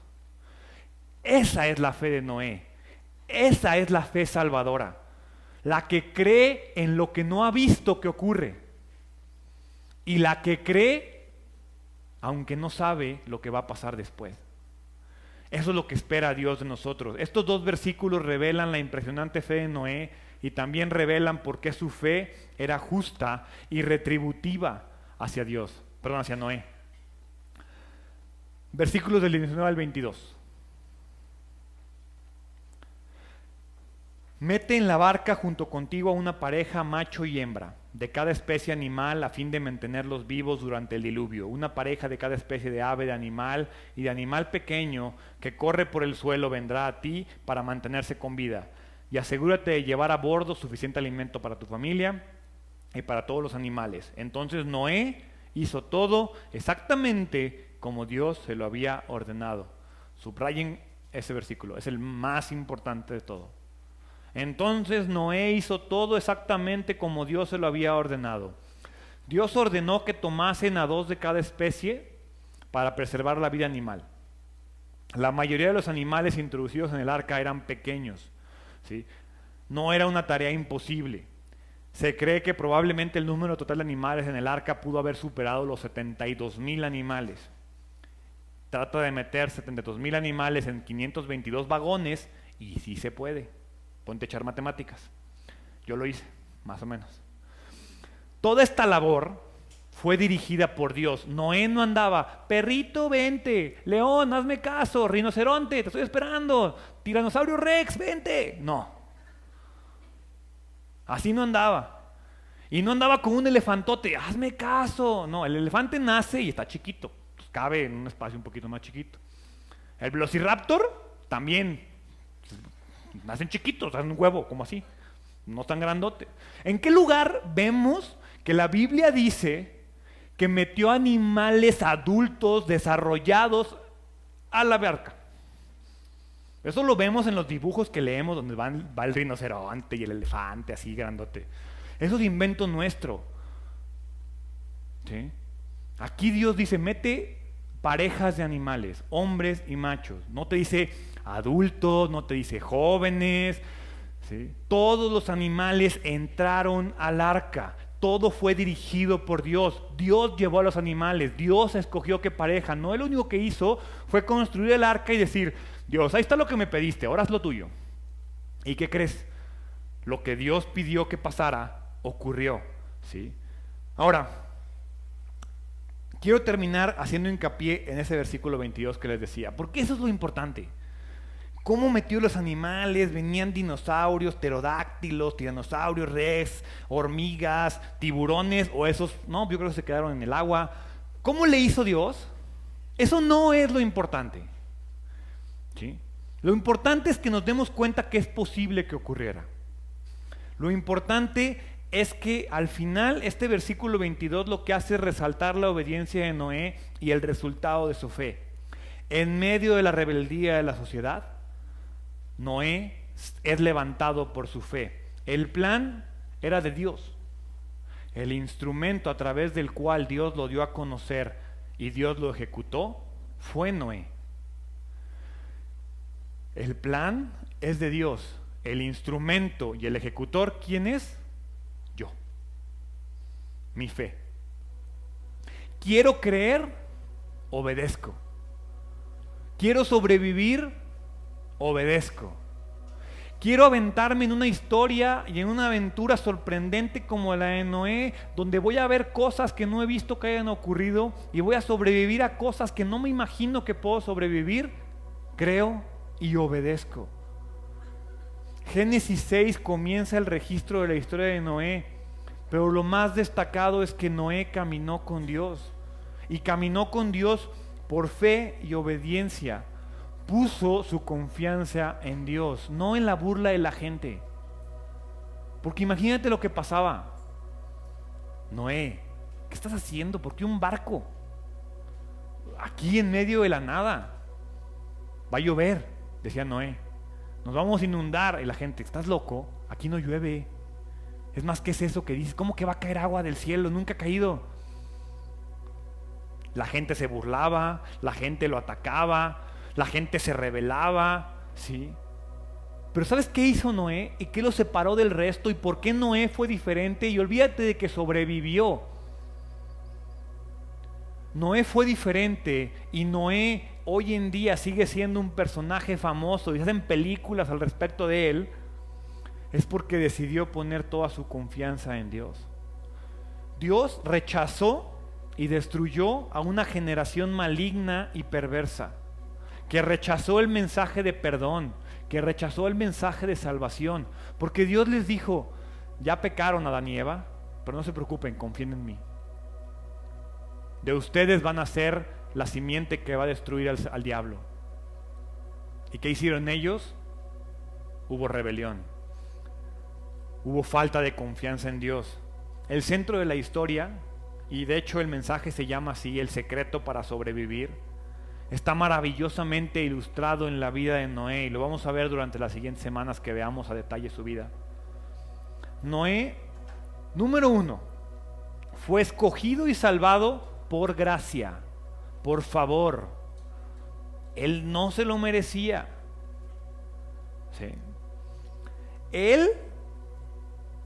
Esa es la fe de Noé. Esa es la fe salvadora. La que cree en lo que no ha visto que ocurre. Y la que cree aunque no sabe lo que va a pasar después. Eso es lo que espera Dios de nosotros. Estos dos versículos revelan la impresionante fe de Noé y también revelan por qué su fe era justa y retributiva hacia Dios, hacia Noé. Versículos del 19 al 22. Mete en la barca junto contigo a una pareja macho y hembra, de cada especie animal a fin de mantenerlos vivos durante el diluvio, una pareja de cada especie de ave, de animal y de animal pequeño que corre por el suelo vendrá a ti para mantenerse con vida. Y asegúrate de llevar a bordo suficiente alimento para tu familia y para todos los animales. Entonces Noé hizo todo exactamente como Dios se lo había ordenado. Subrayen ese versículo, es el más importante de todo. Entonces Noé hizo todo exactamente como Dios se lo había ordenado. Dios ordenó que tomasen a 2 de cada especie para preservar la vida animal. La mayoría de los animales introducidos en el arca eran pequeños, ¿sí? No era una tarea imposible. Se cree que probablemente el número total de animales en el arca pudo haber superado los 72,000 animales. Trata de meter 72,000 animales en 522 vagones y sí se puede. Ponte a echar matemáticas. Yo lo hice, más o menos. Toda esta labor fue dirigida por Dios. Noé no andaba, perrito, vente, león, hazme caso, rinoceronte, te estoy esperando, tiranosaurio rex, vente. No. Así no andaba. Y no andaba con un elefantote, hazme caso. No, el elefante nace y está chiquito. Pues cabe en un espacio un poquito más chiquito. El velociraptor también. Nacen chiquitos, hacen un huevo, como así, no tan grandote. ¿En qué lugar vemos que la Biblia dice que metió animales adultos, desarrollados, a la barca? Eso lo vemos en los dibujos que leemos donde va el rinoceronte y el elefante así grandote. Eso es invento nuestro. ¿Sí? Aquí Dios dice, mete parejas de animales, hombres y machos. No te dice adultos, no te dice jóvenes, ¿sí? Todos los animales entraron al arca. Todo fue dirigido por Dios. Dios llevó a los animales. Dios escogió qué pareja. No, lo único que hizo fue construir el arca y decir, Dios, ahí está lo que me pediste, ahora es lo tuyo. ¿Y qué crees? Lo que Dios pidió que pasara, ocurrió, ¿sí? Ahora, quiero terminar haciendo hincapié en ese versículo 22 que les decía, porque eso es lo importante. ¿Cómo metió los animales? Venían dinosaurios, pterodáctilos, tiranosaurios, rex, hormigas, tiburones, o esos, no, yo creo que se quedaron en el agua. ¿Cómo le hizo Dios? Eso no es lo importante, ¿sí? Lo importante es que nos demos cuenta que es posible que ocurriera. Lo importante es que al final este versículo 22 lo que hace es resaltar la obediencia de Noé y el resultado de su fe. En medio de la rebeldía de la sociedad, Noé es levantado por su fe. El plan era de Dios. El instrumento a través del cual Dios lo dio a conocer y Dios lo ejecutó fue Noé. El plan es de Dios. El instrumento y el ejecutor, ¿quién es? Yo. Mi fe. Quiero creer, obedezco. Quiero sobrevivir, obedezco. Quiero aventarme en una historia y en una aventura sorprendente como la de Noé, donde voy a ver cosas que no he visto que hayan ocurrido y voy a sobrevivir a cosas que no me imagino que puedo sobrevivir. Creo y obedezco. Génesis 6 comienza el registro de la historia de Noé, pero lo más destacado es que Noé caminó con Dios y caminó con Dios por fe y obediencia. Puso su confianza en Dios, no en la burla de la gente. Porque imagínate lo que pasaba. Noé, ¿qué estás haciendo? ¿Por qué un barco? aquí en medio de la nada. Va a llover, decía Noé. Nos vamos a inundar. Y la gente, ¿estás loco? Aquí no llueve. Es más, ¿qué es eso que dices? ¿Cómo que va a caer agua del cielo? Nunca ha caído. La gente se burlaba, la gente lo atacaba, la gente se rebelaba, ¿sí? Pero ¿sabes qué hizo Noé? ¿Y qué lo separó del resto? ¿Y por qué Noé fue diferente? Y olvídate de que sobrevivió. Noé fue diferente y Noé hoy en día sigue siendo un personaje famoso y se hacen películas al respecto de él. Es porque decidió poner toda su confianza en Dios. Dios rechazó y destruyó a una generación maligna y perversa, que rechazó el mensaje de perdón, que rechazó el mensaje de salvación, porque Dios les dijo, ya pecaron Adán y Eva, pero no se preocupen, confíen en mí. De ustedes van a ser la simiente que va a destruir al diablo. ¿Y qué hicieron ellos? Hubo rebelión, hubo falta de confianza en Dios. El centro de la historia, y de hecho el mensaje se llama así, el secreto para sobrevivir, está maravillosamente ilustrado en la vida de Noé y lo vamos a ver durante las siguientes semanas que veamos a detalle su vida. Noé, número 1, fue escogido y salvado por gracia, por favor. Él no se lo merecía. ¿Sí? Él,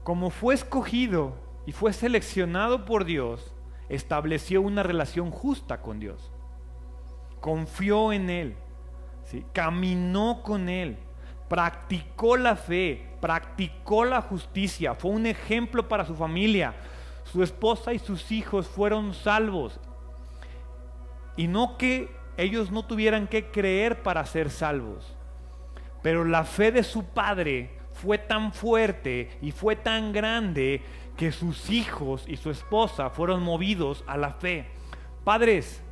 como fue escogido y fue seleccionado por Dios, estableció una relación justa con Dios. Confió en Él, ¿sí? Caminó con Él, practicó la fe, practicó la justicia, fue un ejemplo para su familia. Su esposa y sus hijos fueron salvos. Y no que ellos no tuvieran que creer para ser salvos, pero la fe de su padre fue tan fuerte y fue tan grande que sus hijos y su esposa fueron movidos a la fe. Padres,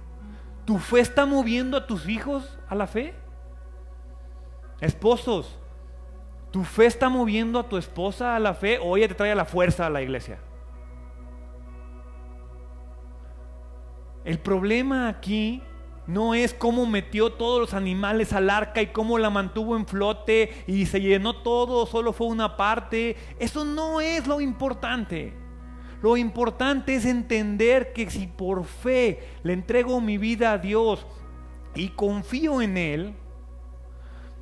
¿tu fe está moviendo a tus hijos a la fe? Esposos, ¿tu fe está moviendo a tu esposa a la fe o ella te trae a la fuerza a la iglesia? El problema aquí no es cómo metió todos los animales al arca y cómo la mantuvo en flote y se llenó todo, solo fue una parte. Eso no es lo importante. Lo importante es entender que si por fe le entrego mi vida a Dios y confío en Él,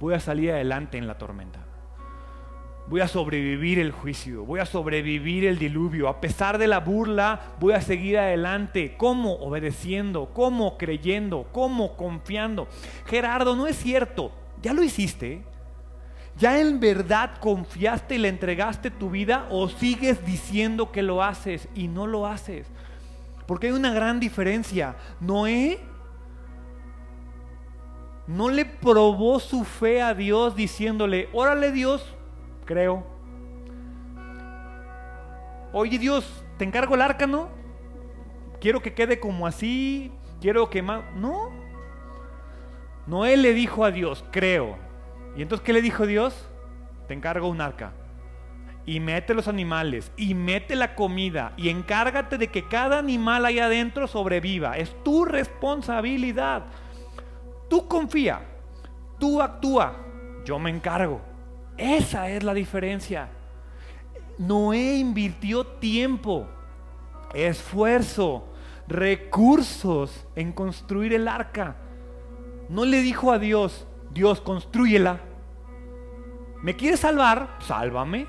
voy a salir adelante en la tormenta. Voy a sobrevivir el juicio, voy a sobrevivir el diluvio. A pesar de la burla, voy a seguir adelante. ¿Cómo? Obedeciendo. ¿Cómo? Creyendo. ¿Cómo? Confiando. Gerardo, no es cierto. ¿Ya lo hiciste? ¿Ya en verdad confiaste y le entregaste tu vida o sigues diciendo que lo haces y no lo haces? Porque hay una gran diferencia. Noé no le probó su fe a Dios diciéndole, órale Dios, creo. Oye Dios, te encargo el arca, ¿no? Quiero que quede como así, quiero que más... No. Noé le dijo a Dios, creo. ¿Y entonces qué le dijo Dios? Te encargo un arca. Y mete los animales, y mete la comida, y encárgate de que cada animal ahí adentro sobreviva. Es tu responsabilidad. Tú confía, tú actúa, yo me encargo. Esa es la diferencia. Noé invirtió tiempo, esfuerzo, recursos en construir el arca. No le dijo a Dios, Dios, constrúyela. ¿Me quieres salvar? Sálvame.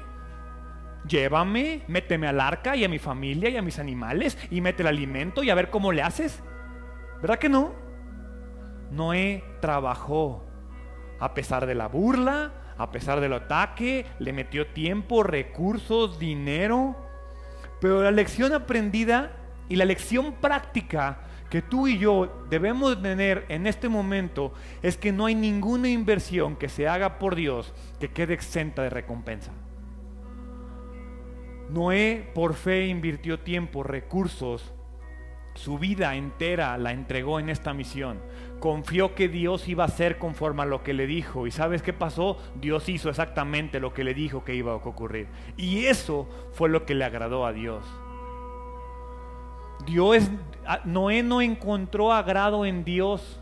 Llévame, méteme al arca y a mi familia y a mis animales y mete el alimento y a ver cómo le haces. ¿Verdad que no? Noé trabajó a pesar de la burla, a pesar del ataque, le metió tiempo, recursos, dinero. Pero la lección aprendida y la lección práctica que tú y yo debemos tener en este momento es que no hay ninguna inversión que se haga por Dios que quede exenta de recompensa. Noé por fe invirtió tiempo, recursos, su vida entera la entregó en esta misión. Confió que Dios iba a hacer conforme a lo que le dijo. ¿Y sabes qué pasó? Dios hizo exactamente lo que le dijo que iba a ocurrir. Y eso fue lo que le agradó a Dios. Noé no encontró agrado en Dios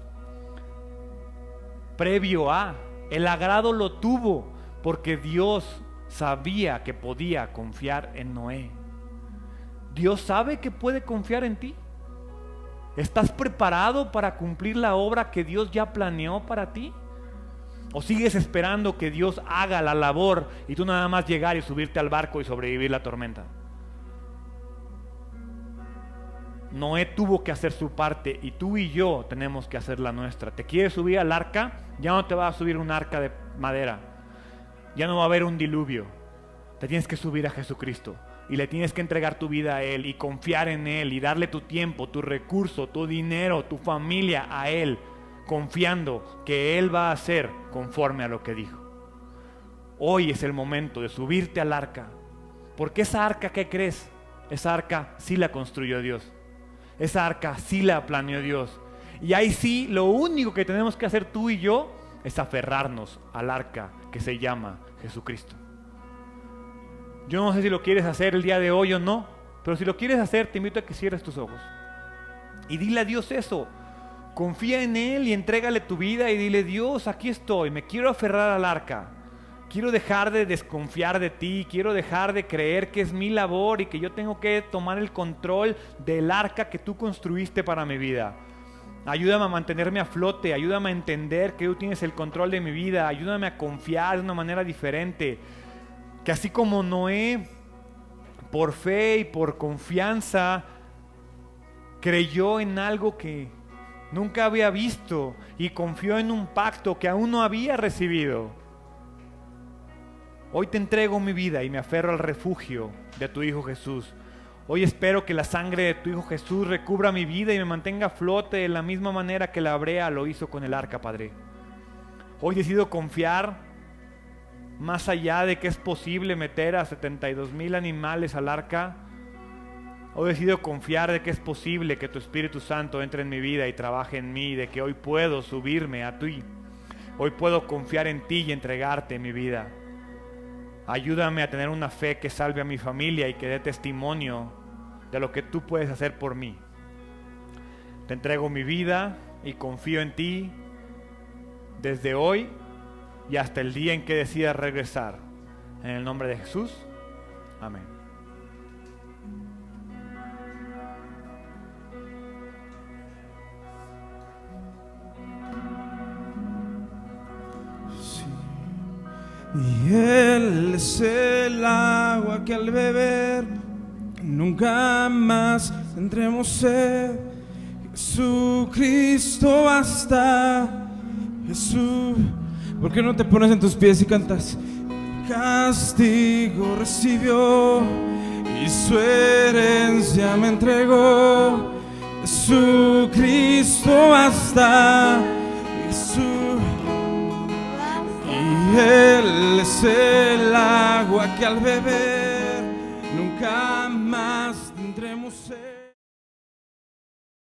previo a. El agrado lo tuvo porque Dios sabía que podía confiar en Noé. Dios sabe que puede confiar en ti. ¿Estás preparado para cumplir la obra que Dios ya planeó para ti? ¿O sigues esperando que Dios haga la labor y tú nada más llegar y subirte al barco y sobrevivir la tormenta? Noé tuvo que hacer su parte y tú y yo tenemos que hacer la nuestra. ¿Te quieres subir al arca? Ya no te va a subir un arca de madera. Ya no va a haber un diluvio. Te tienes que subir a Jesucristo y le tienes que entregar tu vida a Él y confiar en Él y darle tu tiempo, tu recurso, tu dinero, tu familia a Él, confiando que Él va a hacer conforme a lo que dijo. Hoy es el momento de subirte al arca, porque esa arca, ¿qué crees? Esa arca sí la construyó Dios. Esa arca sí la planeó Dios. Y ahí sí, lo único que tenemos que hacer tú y yo es aferrarnos al arca que se llama Jesucristo. Yo no sé si lo quieres hacer el día de hoy o no, pero si lo quieres hacer, te invito a que cierres tus ojos y dile a Dios eso. Confía en Él y entrégale tu vida y dile: Dios, aquí estoy, me quiero aferrar al arca. Quiero dejar de desconfiar de ti, quiero dejar de creer que es mi labor y que yo tengo que tomar el control del arca que tú construiste para mi vida. Ayúdame a mantenerme a flote, ayúdame a entender que tú tienes el control de mi vida, ayúdame a confiar de una manera diferente. Que así como Noé, por fe y por confianza, creyó en algo que nunca había visto y confió en un pacto que aún no había recibido. Hoy te entrego mi vida y me aferro al refugio de tu Hijo Jesús. Hoy espero que la sangre de tu Hijo Jesús recubra mi vida y me mantenga a flote de la misma manera que la brea lo hizo con el arca, Padre. Hoy decido confiar más allá de que es posible meter a 72,000 animales al arca. Hoy decido confiar de que es posible que tu Espíritu Santo entre en mi vida y trabaje en mí, de que hoy puedo subirme a ti. Hoy puedo confiar en ti y entregarte mi vida. Ayúdame a tener una fe que salve a mi familia y que dé testimonio de lo que tú puedes hacer por mí. Te entrego mi vida y confío en ti desde hoy y hasta el día en que decidas regresar. En el nombre de Jesús. Amén. Y Él es el agua que al beber nunca más tendremos sed. Jesucristo basta. Jesús, ¿por qué no te pones en tus pies y cantas? Castigo recibió y su herencia me entregó. Jesucristo basta. Jesús. Y Él es el agua que al beber nunca